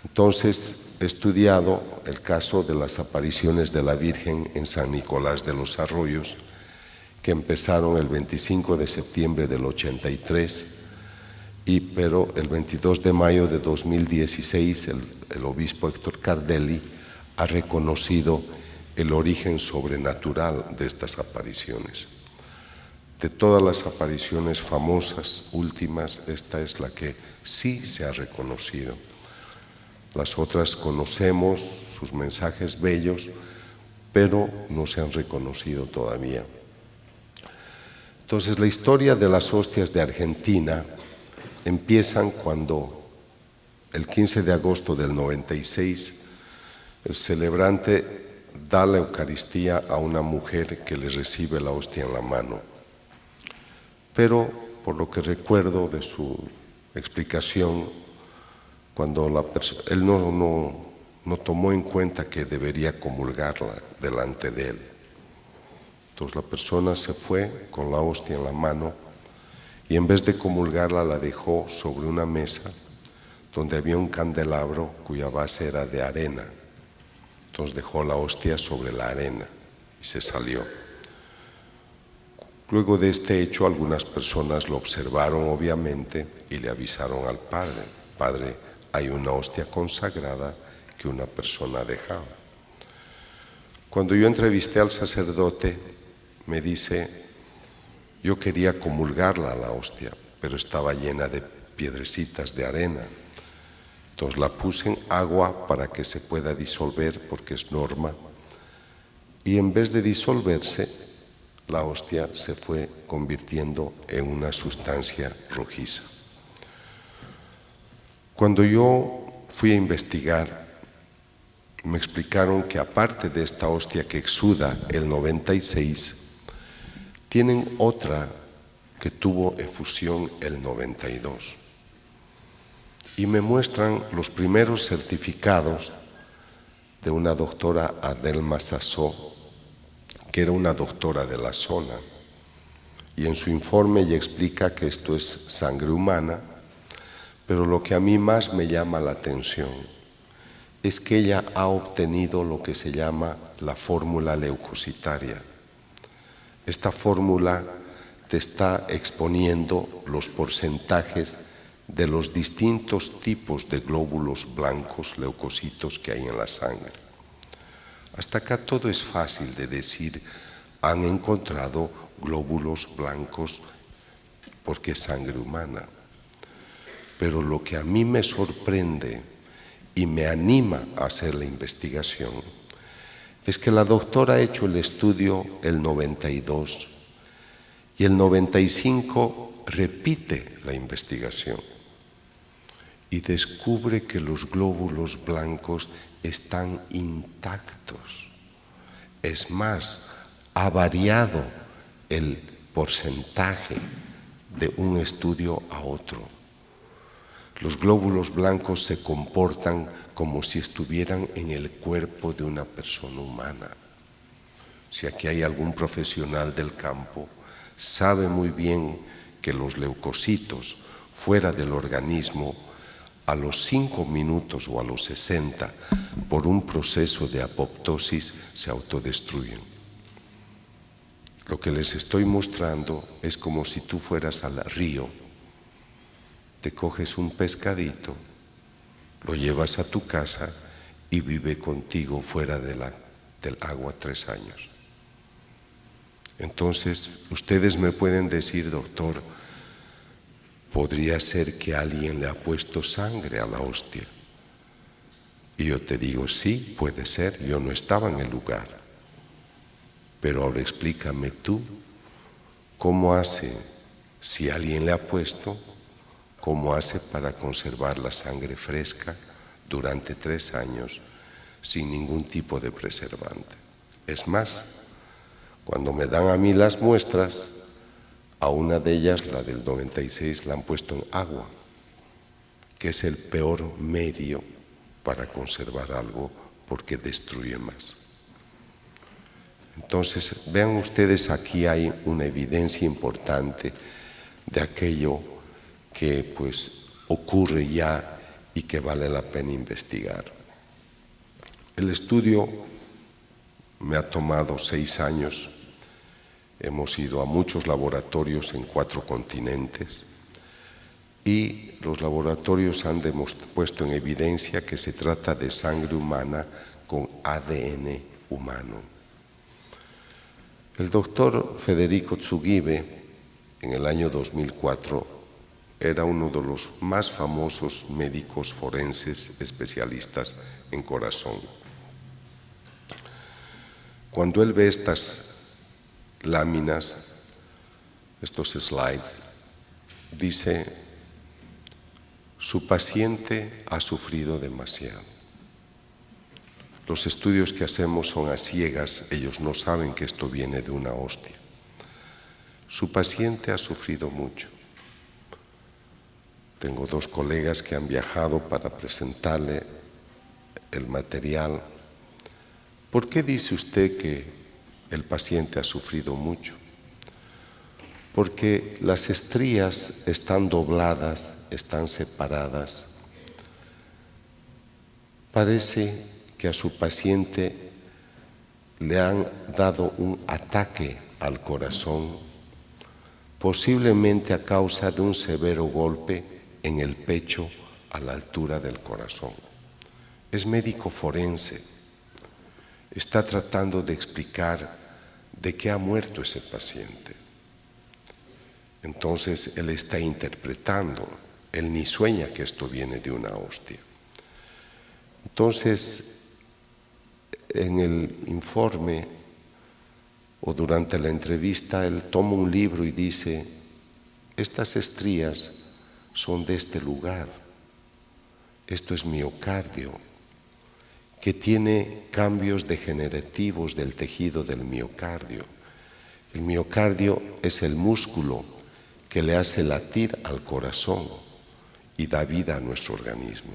Entonces he estudiado el caso de las apariciones de la Virgen en San Nicolás de los Arroyos, que empezaron el 25 de septiembre del 83, pero el 22 de mayo de 2016 el obispo Héctor Cardelli ha reconocido el origen sobrenatural de estas apariciones. De todas las apariciones famosas, últimas, esta es la que sí se ha reconocido. Las otras conocemos, sus mensajes bellos, pero no se han reconocido todavía. Entonces, la historia de las hostias de Argentina empiezan cuando, el 15 de agosto del 96, el celebrante da la Eucaristía a una mujer que le recibe la hostia en la mano. Pero, por lo que recuerdo de su explicación, cuando él no tomó en cuenta que debería comulgarla delante de él. Entonces la persona se fue con la hostia en la mano y en vez de comulgarla la dejó sobre una mesa donde había un candelabro cuya base era de arena. Entonces dejó la hostia sobre la arena y se salió. Luego de este hecho algunas personas lo observaron obviamente y le avisaron al padre: Padre, hay una hostia consagrada que una persona ha dejado. Cuando yo entrevisté al sacerdote, me dice: yo quería comulgarla a la hostia, pero estaba llena de piedrecitas de arena. Entonces la puse en agua para que se pueda disolver, porque es norma, y en vez de disolverse, la hostia se fue convirtiendo en una sustancia rojiza. Cuando yo fui a investigar, me explicaron que aparte de esta hostia que exuda el 96, tienen otra que tuvo efusión el 92. Y me muestran los primeros certificados de una doctora Adelma Sassó, que era una doctora de la zona. Y en su informe ella explica que esto es sangre humana, pero lo que a mí más me llama la atención es que ella ha obtenido lo que se llama la fórmula leucocitaria. Esta fórmula te está exponiendo los porcentajes de los distintos tipos de glóbulos blancos, leucocitos, que hay en la sangre. Hasta acá todo es fácil de decir, han encontrado glóbulos blancos porque es sangre humana. Pero lo que a mí me sorprende y me anima a hacer la investigación es que la doctora ha hecho el estudio el 92 y el 95 repite la investigación y descubre que los glóbulos blancos están intactos. Es más, ha variado el porcentaje de un estudio a otro. Los glóbulos blancos se comportan como si estuvieran en el cuerpo de una persona humana. Si aquí hay algún profesional del campo, sabe muy bien que los leucocitos fuera del organismo, a los 5 minutos o a los 60, por un proceso de apoptosis, se autodestruyen. Lo que les estoy mostrando es como si tú fueras al río, te coges un pescadito, lo llevas a tu casa y vive contigo fuera del agua 3 años. Entonces, ustedes me pueden decir, doctor, podría ser que alguien le ha puesto sangre a la hostia. Y yo te digo, sí, puede ser, yo no estaba en el lugar. Pero ahora explícame tú, ¿cómo hace, si alguien le ha puesto, cómo hace para conservar la sangre fresca durante 3 años sin ningún tipo de preservante? Es más, cuando me dan a mí las muestras, a una de ellas, la del 96, la han puesto en agua, que es el peor medio para conservar algo porque destruye más. Entonces, vean ustedes, aquí hay una evidencia importante de aquello que pues ocurre ya y que vale la pena investigar. El estudio me ha tomado 6 años, hemos ido a muchos laboratorios en 4 continentes y los laboratorios han puesto en evidencia que se trata de sangre humana con ADN humano. El doctor Federico Zugibe, en el año 2004, era uno de los más famosos médicos forenses especialistas en corazón. Cuando él ve estas láminas, estos slides, dice: su paciente ha sufrido demasiado. Los estudios que hacemos son a ciegas, ellos no saben que esto viene de una hostia. Su paciente ha sufrido mucho. Tengo 2 colegas que han viajado para presentarle el material. ¿Por qué dice usted que el paciente ha sufrido mucho? Porque las estrías están dobladas, están separadas. Parece que a su paciente le han dado un ataque al corazón, posiblemente a causa de un severo golpe en el pecho a la altura del corazón. Es médico forense, está tratando de explicar de qué ha muerto ese paciente. Entonces él está interpretando, él ni sueña que esto viene de una hostia. Entonces, en el informe o durante la entrevista, él toma un libro y dice: estas estrías son de este lugar, esto es miocardio, que tiene cambios degenerativos del tejido del miocardio. El miocardio es el músculo que le hace latir al corazón y da vida a nuestro organismo.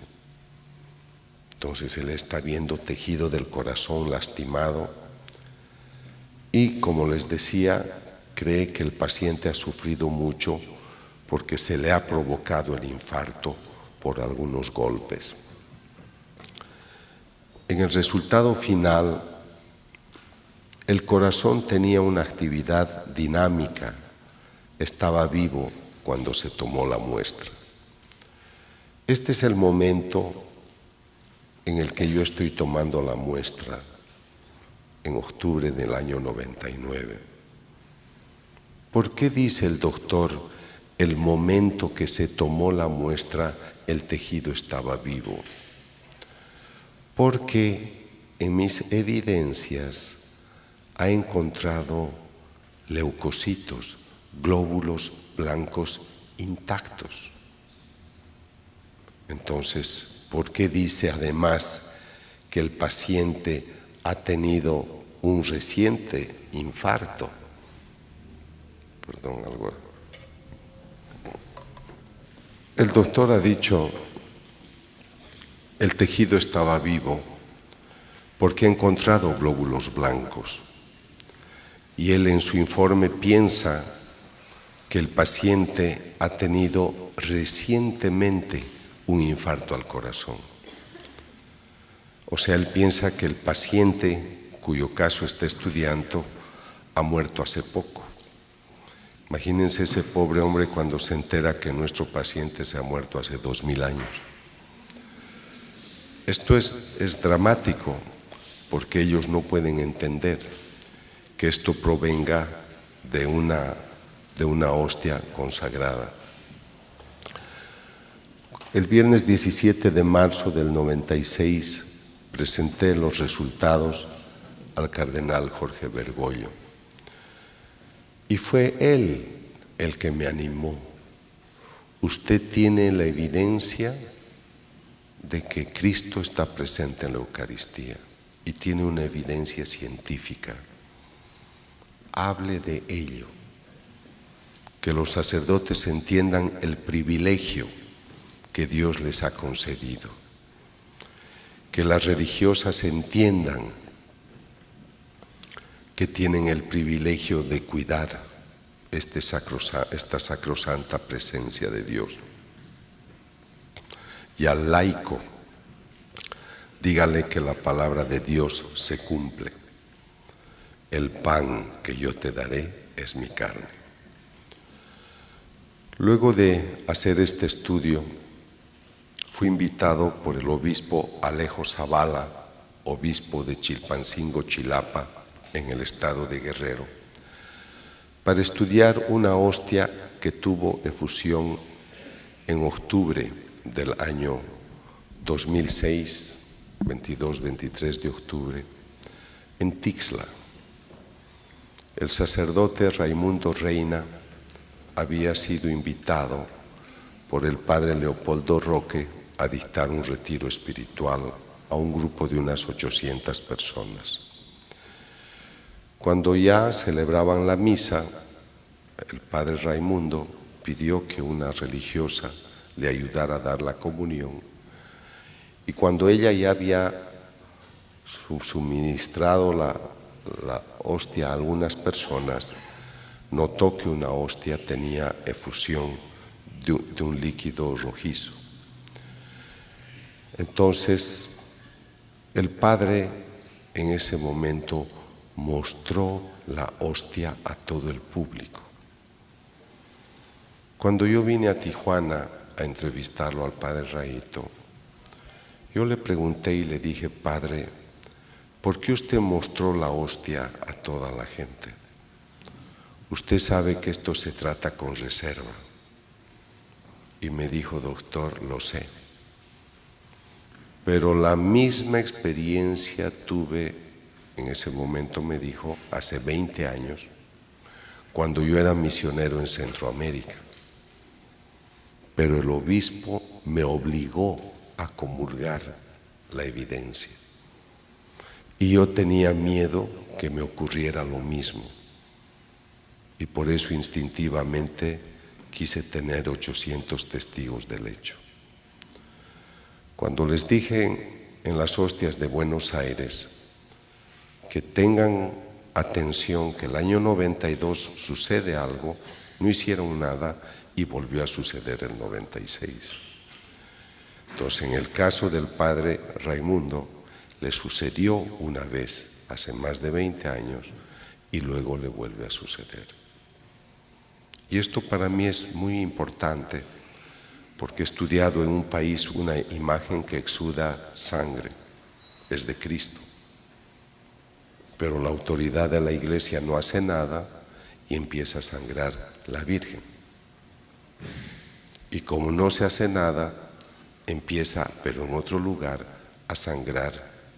Entonces él está viendo tejido del corazón lastimado y, como les decía, cree que el paciente ha sufrido mucho porque se le ha provocado el infarto por algunos golpes. En el resultado final, el corazón tenía una actividad dinámica, estaba vivo cuando se tomó la muestra. Este es el momento en el que yo estoy tomando la muestra, en octubre del año 99. ¿Por qué dice el doctor, el momento que se tomó la muestra, el tejido estaba vivo? Porque en mis evidencias ha encontrado leucocitos, glóbulos blancos intactos. Entonces, ¿por qué dice además que el paciente ha tenido un reciente infarto? Perdón, algo. El doctor ha dicho, el tejido estaba vivo porque ha encontrado glóbulos blancos. Y él en su informe piensa que el paciente ha tenido recientemente un infarto al corazón. O sea, él piensa que el paciente, cuyo caso está estudiando, ha muerto hace poco. Imagínense ese pobre hombre cuando se entera que nuestro paciente se ha muerto hace 2000 años. Esto es dramático, porque ellos no pueden entender que esto provenga de una hostia consagrada. El viernes 17 de marzo del 96 presenté los resultados al cardenal Jorge Bergoglio. Y fue él el que me animó. Usted tiene la evidencia de que Cristo está presente en la Eucaristía y tiene una evidencia científica. Hable de ello, que los sacerdotes entiendan el privilegio que Dios les ha concedido, que las religiosas entiendan que tienen el privilegio de cuidar esta sacrosanta presencia de Dios. Y al laico, dígale que la palabra de Dios se cumple. El pan que yo te daré es mi carne. Luego de hacer este estudio, fui invitado por el obispo Alejo Zavala, obispo de Chilpancingo, Chilapa, en el estado de Guerrero, para estudiar una hostia que tuvo efusión en octubre del año 2006, 22-23 de octubre, en Tixla. El sacerdote Raimundo Reina había sido invitado por el padre Leopoldo Roque a dictar un retiro espiritual a un grupo de unas 800 personas. Cuando ya celebraban la misa, el padre Raimundo pidió que una religiosa le ayudara a dar la comunión, y cuando ella ya había suministrado la hostia a algunas personas, notó que una hostia tenía efusión de un líquido rojizo. Entonces, el padre en ese momento mostró la hostia a todo el público. Cuando yo vine a Tijuana a entrevistarlo al padre Raito, yo le pregunté y le dije: padre, ¿por qué usted mostró la hostia a toda la gente? Usted sabe que esto se trata con reserva. Y me dijo: doctor, lo sé. Pero la misma experiencia tuve, en ese momento me dijo, hace 20 años, cuando yo era misionero en Centroamérica. Pero el obispo me obligó a comulgar la evidencia. Y yo tenía miedo que me ocurriera lo mismo. Y por eso instintivamente quise tener 800 testigos del hecho. Cuando les dije en las hostias de Buenos Aires que tengan atención, que el año 92 sucede algo, no hicieron nada y volvió a suceder el 96. Entonces, en el caso del padre Raimundo, le sucedió una vez hace más de 20 años y luego le vuelve a suceder. Y esto para mí es muy importante porque he estudiado en un país una imagen que exuda sangre, es de Cristo. Pero la autoridad de la Iglesia no hace nada y empieza a sangrar la Virgen. Y como no se hace nada, empieza, pero en otro lugar, a sangrar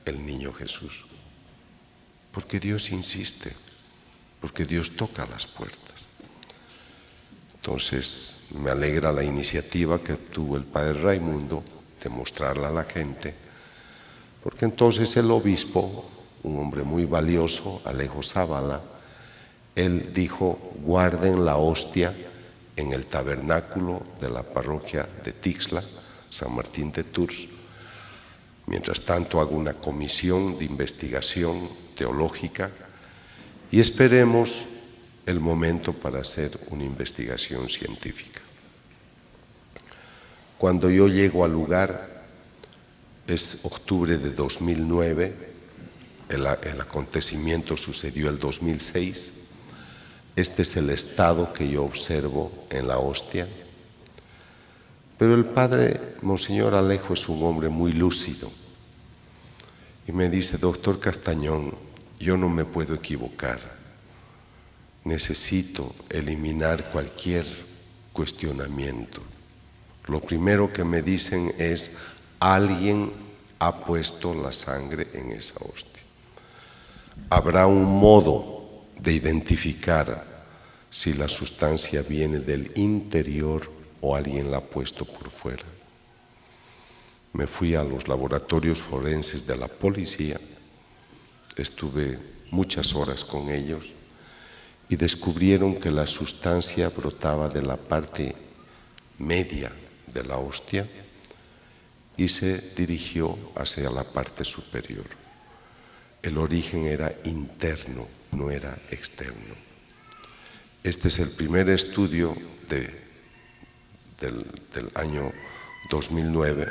el niño Jesús. Porque Dios insiste, porque Dios toca las puertas. Entonces, me alegra la iniciativa que tuvo el padre Raimundo de mostrarla a la gente, porque entonces el obispo, un hombre muy valioso, Alejo Zavala, él dijo: guarden la hostia en el tabernáculo de la parroquia de Tixla, San Martín de Tours. Mientras tanto hago una comisión de investigación teológica y esperemos el momento para hacer una investigación científica. Cuando yo llego al lugar, es octubre de 2009, el acontecimiento sucedió el 2006, este es el estado que yo observo en la hostia. Pero el padre Monseñor Alejo es un hombre muy lúcido y me dice: doctor Castañón, yo no me puedo equivocar, necesito eliminar cualquier cuestionamiento. Lo primero que me dicen es: alguien ha puesto la sangre en esa hostia. Habrá un modo de identificar si la sustancia viene del interior o alguien la ha puesto por fuera. Me fui a los laboratorios forenses de la policía, estuve muchas horas con ellos y descubrieron que la sustancia brotaba de la parte media de la hostia y se dirigió hacia la parte superior. El origen era interno, no era externo. Este es el primer estudio del año 2009,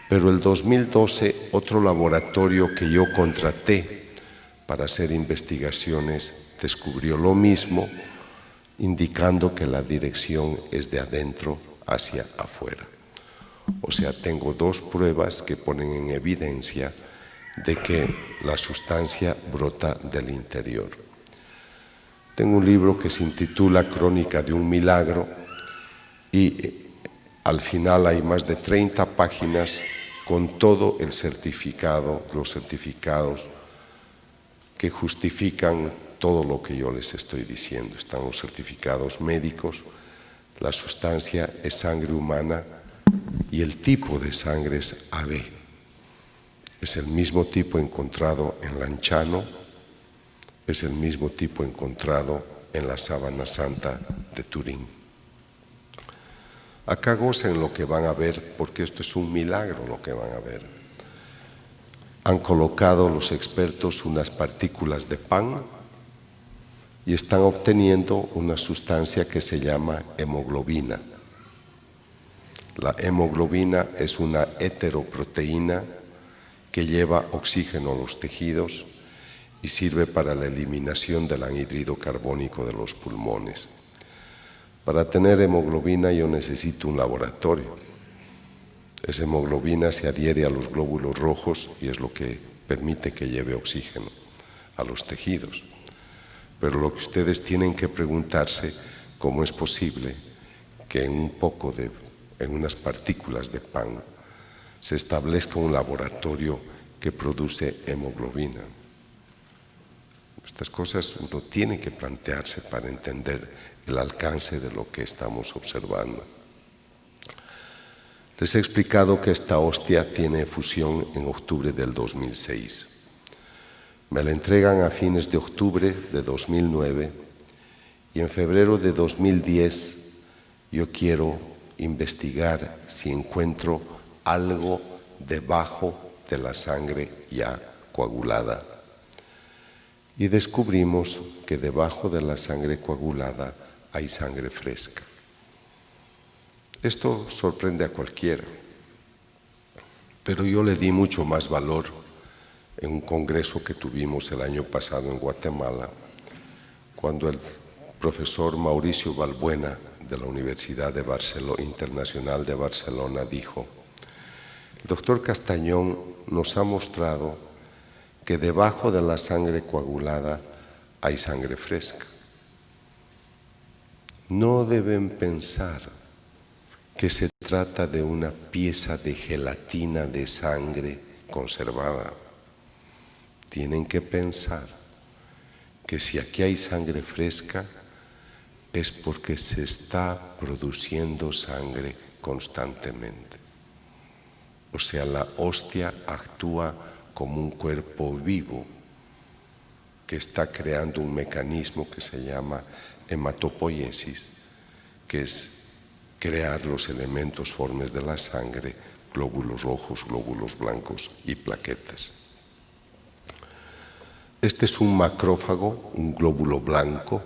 pero el 2012 otro laboratorio que yo contraté para hacer investigaciones descubrió lo mismo, indicando que la dirección es de adentro hacia afuera. O sea, tengo dos pruebas que ponen en evidencia de que la sustancia brota del interior. Tengo un libro que se intitula Crónica de un milagro y al final hay más de 30 páginas con todo el certificado, los certificados que justifican todo lo que yo les estoy diciendo. Están los certificados médicos, la sustancia es sangre humana y el tipo de sangre es AB. Es el mismo tipo encontrado en Lanciano, es el mismo tipo encontrado en la Sábana Santa de Turín. Acá gocen lo que van a ver, porque esto es un milagro lo que van a ver. Han colocado los expertos unas partículas de pan y están obteniendo una sustancia que se llama hemoglobina. La hemoglobina es una heteroproteína que lleva oxígeno a los tejidos y sirve para la eliminación del anhídrido carbónico de los pulmones. Para tener hemoglobina yo necesito un laboratorio. Esa hemoglobina se adhiere a los glóbulos rojos y es lo que permite que lleve oxígeno a los tejidos. Pero lo que ustedes tienen que preguntarse, ¿cómo es posible que en unas partículas de pan se establezca un laboratorio que produce hemoglobina? Estas cosas uno tiene que plantearse para entender el alcance de lo que estamos observando. Les he explicado que esta hostia tiene efusión en octubre del 2006. Me la entregan a fines de octubre de 2009 y en febrero de 2010 yo quiero investigar si encuentro algo debajo de la sangre ya coagulada. Y descubrimos que debajo de la sangre coagulada hay sangre fresca. Esto sorprende a cualquiera, pero yo le di mucho más valor en un congreso que tuvimos el año pasado en Guatemala, cuando el profesor Mauricio Balbuena de la Universidad Internacional de Barcelona dijo: el doctor Castañón nos ha mostrado que debajo de la sangre coagulada hay sangre fresca. No deben pensar que se trata de una pieza de gelatina de sangre conservada. Tienen que pensar que si aquí hay sangre fresca es porque se está produciendo sangre constantemente. O sea, la hostia actúa como un cuerpo vivo que está creando un mecanismo que se llama hematopoiesis, que es crear los elementos formes de la sangre, glóbulos rojos, glóbulos blancos y plaquetas. Este es un macrófago, un glóbulo blanco,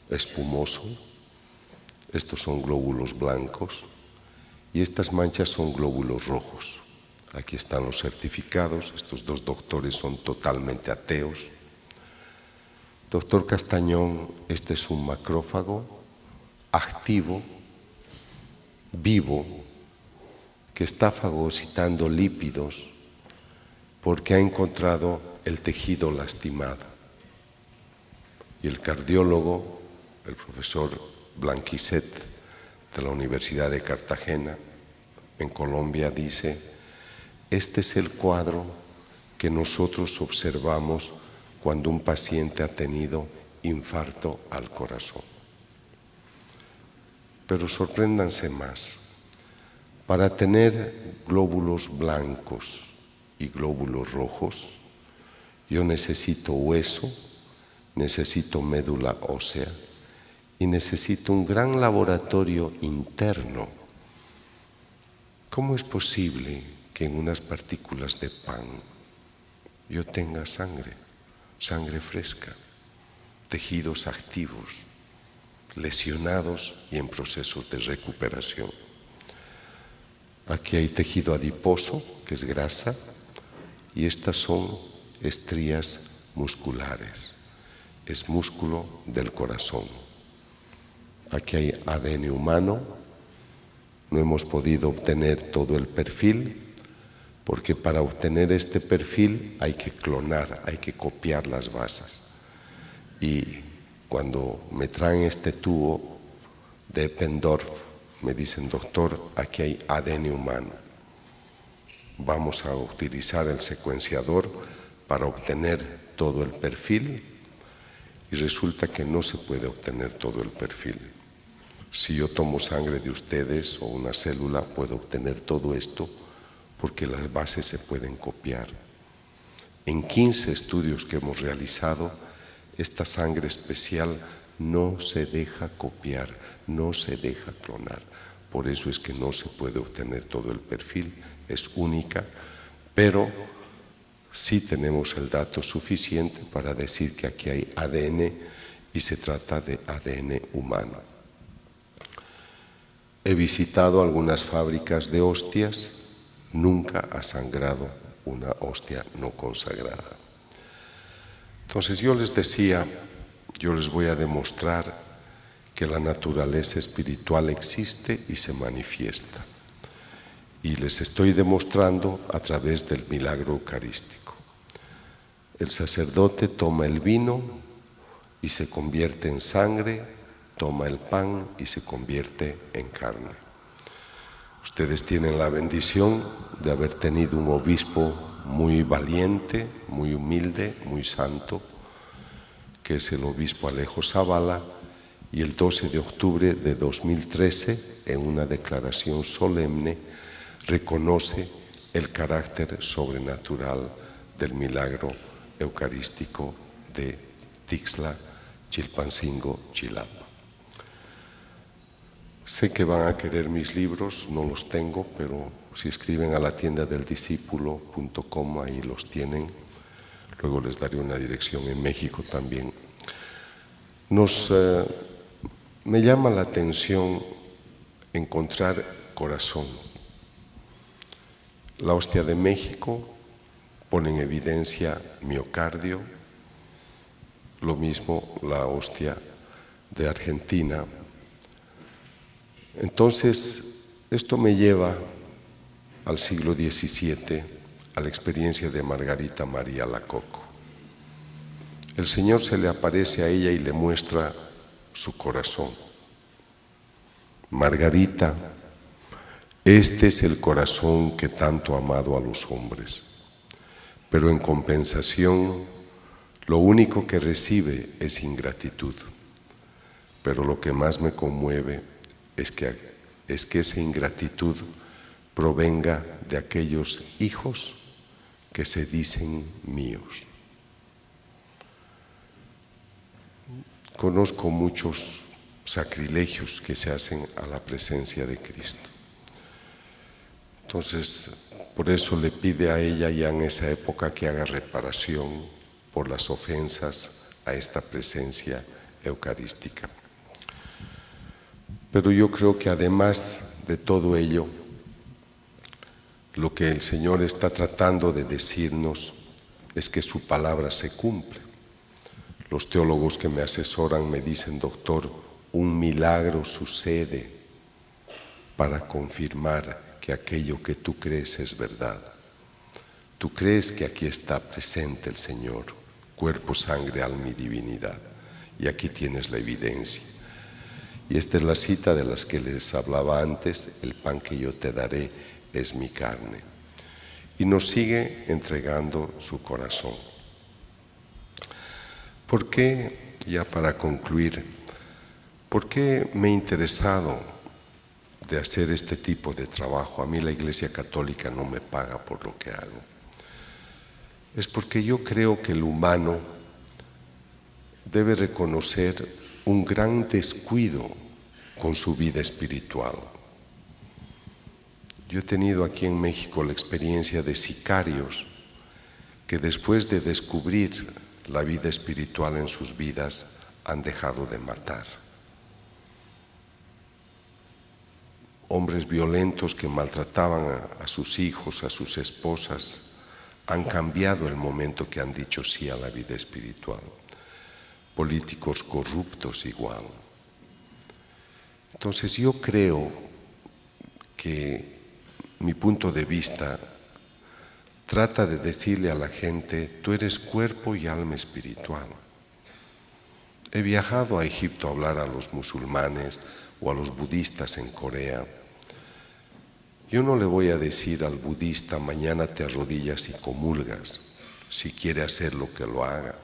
espumoso. Estos son glóbulos blancos y estas manchas son glóbulos rojos. Aquí están los certificados. Estos dos doctores son totalmente ateos. Doctor Castañón, este es un macrófago activo, vivo, que está fagocitando lípidos porque ha encontrado el tejido lastimado. Y el cardiólogo, el profesor Blanquiset de la Universidad de Cartagena, en Colombia, dice: este es el cuadro que nosotros observamos cuando un paciente ha tenido infarto al corazón. Pero sorpréndanse más. Para tener glóbulos blancos y glóbulos rojos, yo necesito hueso, necesito médula ósea y necesito un gran laboratorio interno. ¿Cómo es posible que en unas partículas de pan yo tenga sangre, sangre fresca, tejidos activos, lesionados y en proceso de recuperación? Aquí hay tejido adiposo, que es grasa, y estas son estrías musculares, es músculo del corazón. Aquí hay ADN humano, no hemos podido obtener todo el perfil, porque para obtener este perfil hay que clonar, hay que copiar las bases. Y cuando me traen este tubo de Eppendorf, me dicen: doctor, aquí hay ADN humano. Vamos a utilizar el secuenciador para obtener todo el perfil, y resulta que no se puede obtener todo el perfil. Si yo tomo sangre de ustedes o una célula, puedo obtener todo esto porque las bases se pueden copiar. En 15 estudios que hemos realizado, esta sangre especial no se deja copiar, no se deja clonar. Por eso es que no se puede obtener todo el perfil, es única, pero sí tenemos el dato suficiente para decir que aquí hay ADN y se trata de ADN humano. He visitado algunas fábricas de hostias, nunca ha sangrado una hostia no consagrada. Entonces yo les decía, yo les voy a demostrar que la naturaleza espiritual existe y se manifiesta. Y les estoy demostrando a través del milagro eucarístico. El sacerdote toma el vino y se convierte en sangre, toma el pan y se convierte en carne. Ustedes tienen la bendición de haber tenido un obispo muy valiente, muy humilde, muy santo, que es el obispo Alejo Zavala, y el 12 de octubre de 2013, en una declaración solemne, reconoce el carácter sobrenatural del milagro eucarístico de Tixla, Chilpancingo, Chilapa. Sé que van a querer mis libros, no los tengo, pero si escriben a la tiendadeldiscípulo.com, ahí los tienen. Luego les daré una dirección en México también. Me llama la atención encontrar corazón. La hostia de México pone en evidencia miocardio, lo mismo la hostia de Argentina. Entonces, esto me lleva al siglo XVII, a la experiencia de Margarita María Lacoco. El Señor se le aparece a ella y le muestra su corazón. Margarita, este es el corazón que tanto ha amado a los hombres, pero en compensación, lo único que recibe es ingratitud. Pero lo que más me conmueve es que esa ingratitud provenga de aquellos hijos que se dicen míos. Conozco muchos sacrilegios que se hacen a la presencia de Cristo. Entonces, por eso le pide a ella ya en esa época que haga reparación por las ofensas a esta presencia eucarística. Pero yo creo que además de todo ello, lo que el Señor está tratando de decirnos es que su palabra se cumple. Los teólogos que me asesoran me dicen: doctor, un milagro sucede para confirmar que aquello que tú crees es verdad. Tú crees que aquí está presente el Señor, cuerpo, sangre, alma y divinidad, y aquí tienes la evidencia. Y esta es la cita de las que les hablaba antes: el pan que yo te daré es mi carne. Y nos sigue entregando su corazón. ¿Por qué, ya para concluir, por qué me he interesado de hacer este tipo de trabajo? A mí la Iglesia Católica no me paga por lo que hago. Es porque yo creo que el humano debe reconocer un gran descuido con su vida espiritual. Yo he tenido aquí en México la experiencia de sicarios que después de descubrir la vida espiritual en sus vidas han dejado de matar. Hombres violentos que maltrataban a sus hijos, a sus esposas, han cambiado el momento que han dicho sí a la vida espiritual. Políticos corruptos igual. Entonces yo creo que mi punto de vista trata de decirle a la gente: tú eres cuerpo y alma espiritual. He viajado a Egipto a hablar a los musulmanes o a los budistas en Corea. Yo no le voy a decir al budista: mañana te arrodillas y comulgas. Si quiere hacerlo, que lo haga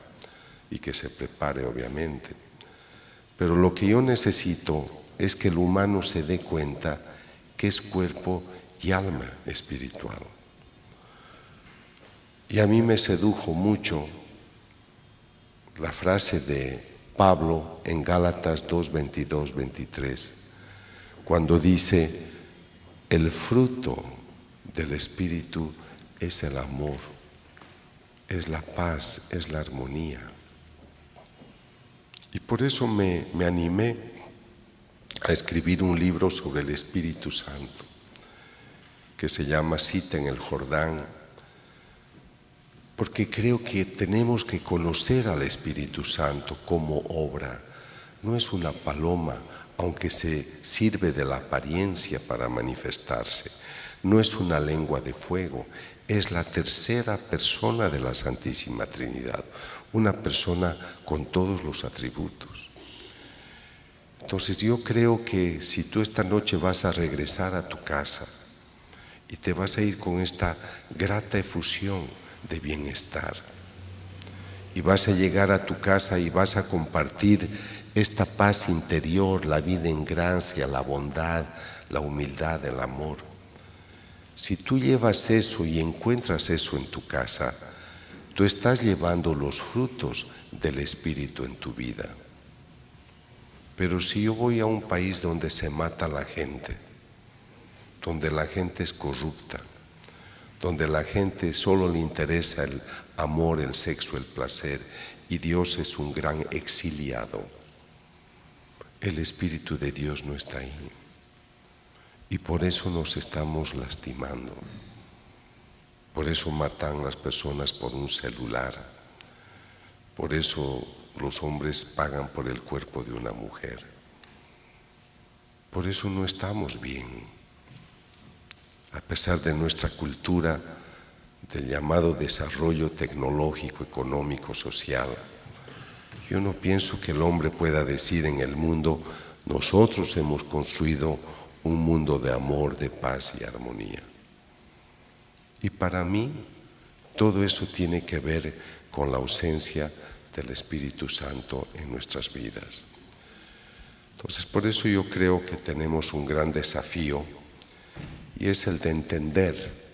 y que se prepare, obviamente. Pero lo que yo necesito es que el humano se dé cuenta que es cuerpo y alma espiritual. Y a mí me sedujo mucho la frase de Pablo en Gálatas 2, 22, 23, cuando dice: el fruto del Espíritu es el amor, es la paz, es la armonía. Y por eso me animé a escribir un libro sobre el Espíritu Santo, que se llama Cita en el Jordán, porque creo que tenemos que conocer al Espíritu Santo como obra. No es una paloma, aunque se sirve de la apariencia para manifestarse. No es una lengua de fuego, es la tercera persona de la Santísima Trinidad, una persona con todos los atributos. Entonces yo creo que si tú esta noche vas a regresar a tu casa y te vas a ir con esta grata efusión de bienestar, y vas a llegar a tu casa y vas a compartir esta paz interior, la vida en gracia, la bondad, la humildad, el amor. Si tú llevas eso y encuentras eso en tu casa, tú estás llevando los frutos del Espíritu en tu vida. Pero si yo voy a un país donde se mata a la gente, donde la gente es corrupta, donde la gente solo le interesa el amor, el sexo, el placer, y Dios es un gran exiliado, el Espíritu de Dios no está ahí. Y por eso nos estamos lastimando. Por eso matan las personas por un celular. Por eso los hombres pagan por el cuerpo de una mujer. Por eso no estamos bien. A pesar de nuestra cultura, del llamado desarrollo tecnológico, económico, social, yo no pienso que el hombre pueda decir en el mundo: nosotros hemos construido un mundo de amor, de paz y armonía. Y para mí, todo eso tiene que ver con la ausencia del Espíritu Santo en nuestras vidas. Entonces, por eso yo creo que tenemos un gran desafío, y es el de entender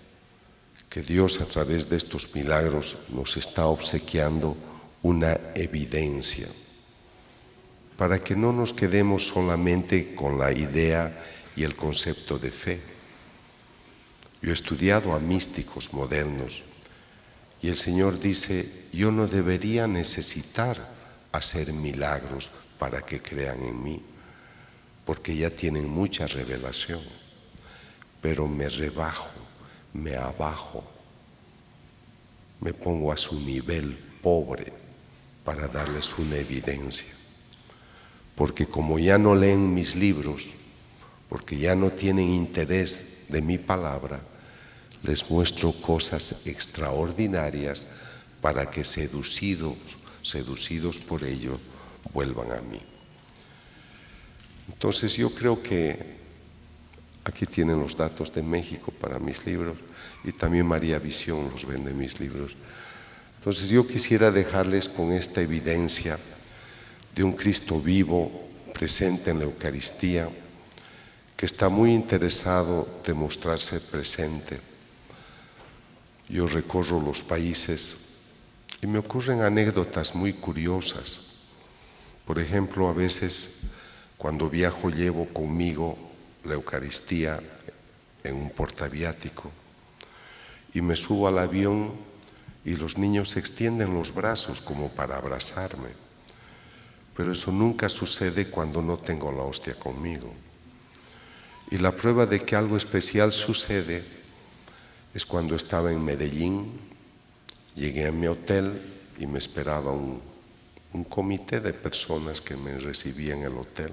que Dios, a través de estos milagros, nos está obsequiando una evidencia, para que no nos quedemos solamente con la idea y el concepto de fe. Yo he estudiado a místicos modernos y el Señor dice: yo no debería necesitar hacer milagros para que crean en mí, porque ya tienen mucha revelación, pero me rebajo, me abajo, me pongo a su nivel pobre para darles una evidencia. Porque como ya no leen mis libros, porque ya no tienen interés de mi palabra, les muestro cosas extraordinarias para que seducidos por ello, vuelvan a mí. Entonces yo creo que aquí tienen los datos de México para mis libros, y también María Visión los vende mis libros. Entonces yo quisiera dejarles con esta evidencia de un Cristo vivo, presente en la Eucaristía, que está muy interesado de mostrarse presente. Yo recorro los países y me ocurren anécdotas muy curiosas. Por ejemplo, a veces cuando viajo llevo conmigo la Eucaristía en un portaviático y me subo al avión y los niños extienden los brazos como para abrazarme. Pero eso nunca sucede cuando no tengo la hostia conmigo. Y la prueba de que algo especial sucede es cuando estaba en Medellín, llegué a mi hotel y me esperaba un comité de personas que me recibían en el hotel.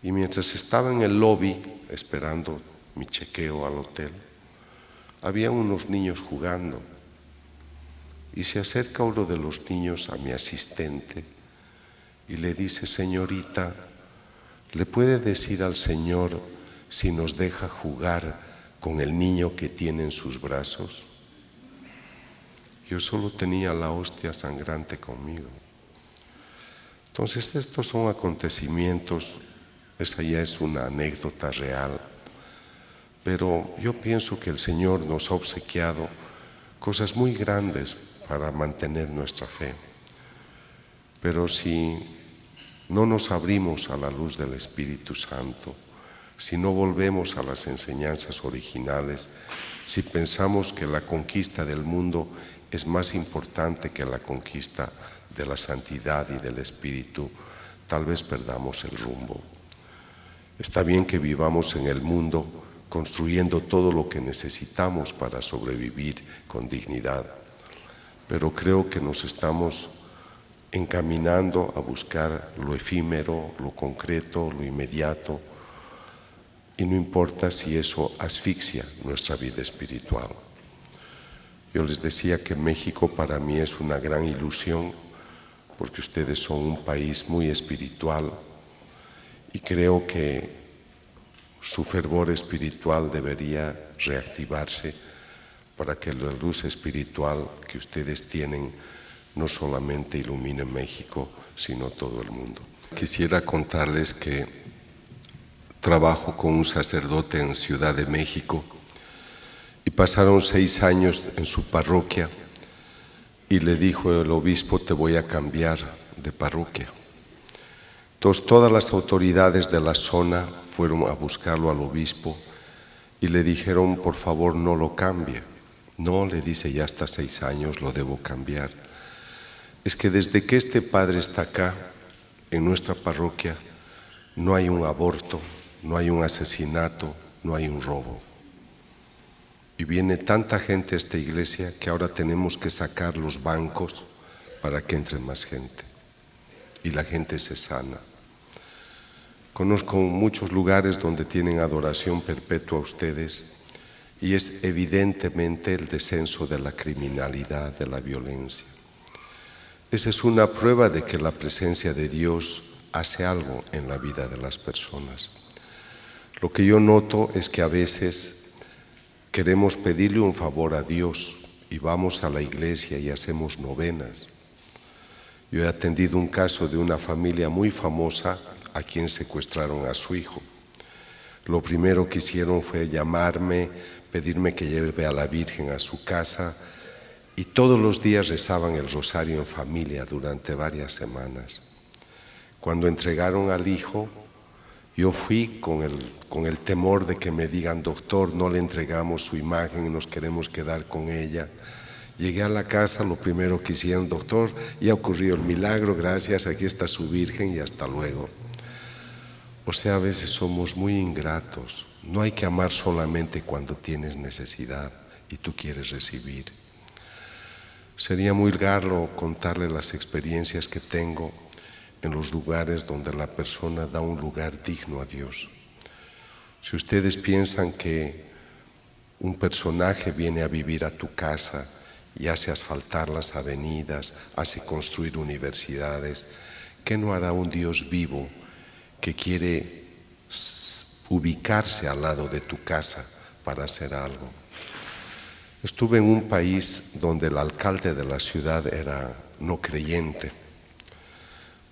Y mientras estaba en el lobby esperando mi chequeo al hotel, había unos niños jugando. Y se acerca uno de los niños a mi asistente y le dice: señorita, ¿le puede decir al Señor si nos deja jugar con el niño que tiene en sus brazos? Yo solo tenía la hostia sangrante conmigo. Entonces estos son acontecimientos, esa ya es una anécdota real, pero yo pienso que el Señor nos ha obsequiado cosas muy grandes para mantener nuestra fe. Pero si no nos abrimos a la luz del Espíritu Santo, si no volvemos a las enseñanzas originales, si pensamos que la conquista del mundo es más importante que la conquista de la santidad y del Espíritu, tal vez perdamos el rumbo. Está bien que vivamos en el mundo construyendo todo lo que necesitamos para sobrevivir con dignidad, pero creo que nos estamos encaminando a buscar lo efímero, lo concreto, lo inmediato, y no importa si eso asfixia nuestra vida espiritual. Yo les decía que México para mí es una gran ilusión, porque ustedes son un país muy espiritual y creo que su fervor espiritual debería reactivarse para que la luz espiritual que ustedes tienen no solamente ilumine México, sino todo el mundo. Quisiera contarles que trabajo con un sacerdote en Ciudad de México y pasaron 6 años en su parroquia y le dijo el obispo: te voy a cambiar de parroquia. Entonces todas las autoridades de la zona fueron a buscarlo al obispo y le dijeron: por favor, no lo cambie. No, le dice, ya hasta 6 años lo debo cambiar. Es que desde que este padre está acá, en nuestra parroquia, no hay un aborto, no hay un asesinato, no hay un robo. Y viene tanta gente a esta iglesia que ahora tenemos que sacar los bancos para que entre más gente. Y la gente se sana. Conozco muchos lugares donde tienen adoración perpetua ustedes y es evidentemente el descenso de la criminalidad, de la violencia. Esa es una prueba de que la presencia de Dios hace algo en la vida de las personas. Lo que yo noto es que a veces queremos pedirle un favor a Dios y vamos a la iglesia y hacemos novenas. Yo he atendido un caso de una familia muy famosa a quien secuestraron a su hijo. Lo primero que hicieron fue llamarme, pedirme que lleve a la Virgen a su casa y todos los días rezaban el rosario en familia durante varias semanas. Cuando entregaron al hijo, yo fui con el temor de que me digan: doctor, no le entregamos su imagen y nos queremos quedar con ella. Llegué a la casa, lo primero que hicieron: doctor, ya ocurrió el milagro, gracias, aquí está su Virgen y hasta luego. O sea, a veces somos muy ingratos. No hay que amar solamente cuando tienes necesidad y tú quieres recibir. Sería muy largo contarle las experiencias que tengo en los lugares donde la persona da un lugar digno a Dios. Si ustedes piensan que un personaje viene a vivir a tu casa y hace asfaltar las avenidas, hace construir universidades, ¿qué no hará un Dios vivo que quiere ubicarse al lado de tu casa para hacer algo? Estuve en un país donde el alcalde de la ciudad era no creyente,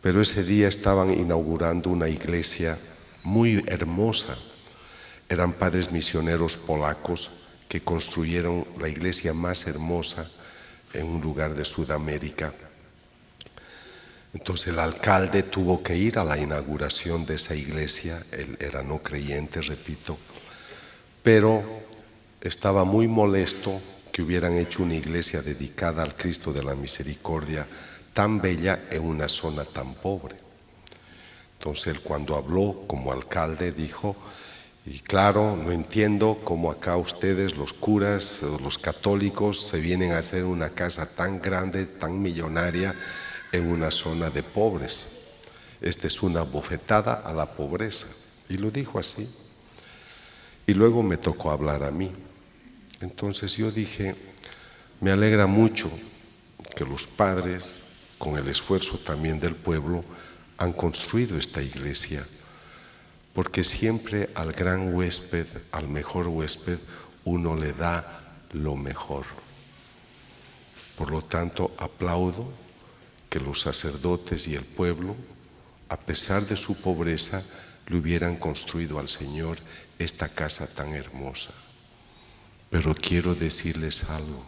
pero ese día estaban inaugurando una iglesia muy hermosa. Eran padres misioneros polacos que construyeron la iglesia más hermosa en un lugar de Sudamérica. Entonces el alcalde tuvo que ir a la inauguración de esa iglesia. Él era no creyente, repito, pero estaba muy molesto que hubieran hecho una iglesia dedicada al Cristo de la Misericordia tan bella en una zona tan pobre. Entonces él, cuando habló como alcalde, dijo: y claro, no entiendo cómo acá ustedes, los curas, los católicos, se vienen a hacer una casa tan grande, tan millonaria en una zona de pobres. Esta es una bofetada a la pobreza. Y lo dijo así. Y luego me tocó hablar a mí. Entonces yo dije: me alegra mucho que los padres, con el esfuerzo también del pueblo, han construido esta iglesia, porque siempre al gran huésped, al mejor huésped, uno le da lo mejor. Por lo tanto, aplaudo que los sacerdotes y el pueblo, a pesar de su pobreza, le hubieran construido al Señor esta casa tan hermosa. Pero quiero decirles algo: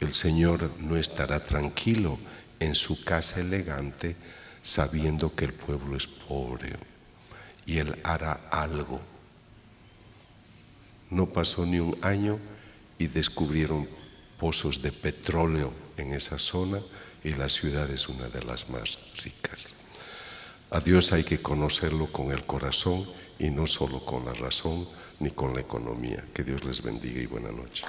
el Señor no estará tranquilo en su casa elegante sabiendo que el pueblo es pobre, y Él hará algo. No pasó ni un año y descubrieron pozos de petróleo en esa zona y la ciudad es una de las más ricas. A Dios hay que conocerlo con el corazón y no solo con la razón ni con la economía. Que Dios les bendiga y buena noche.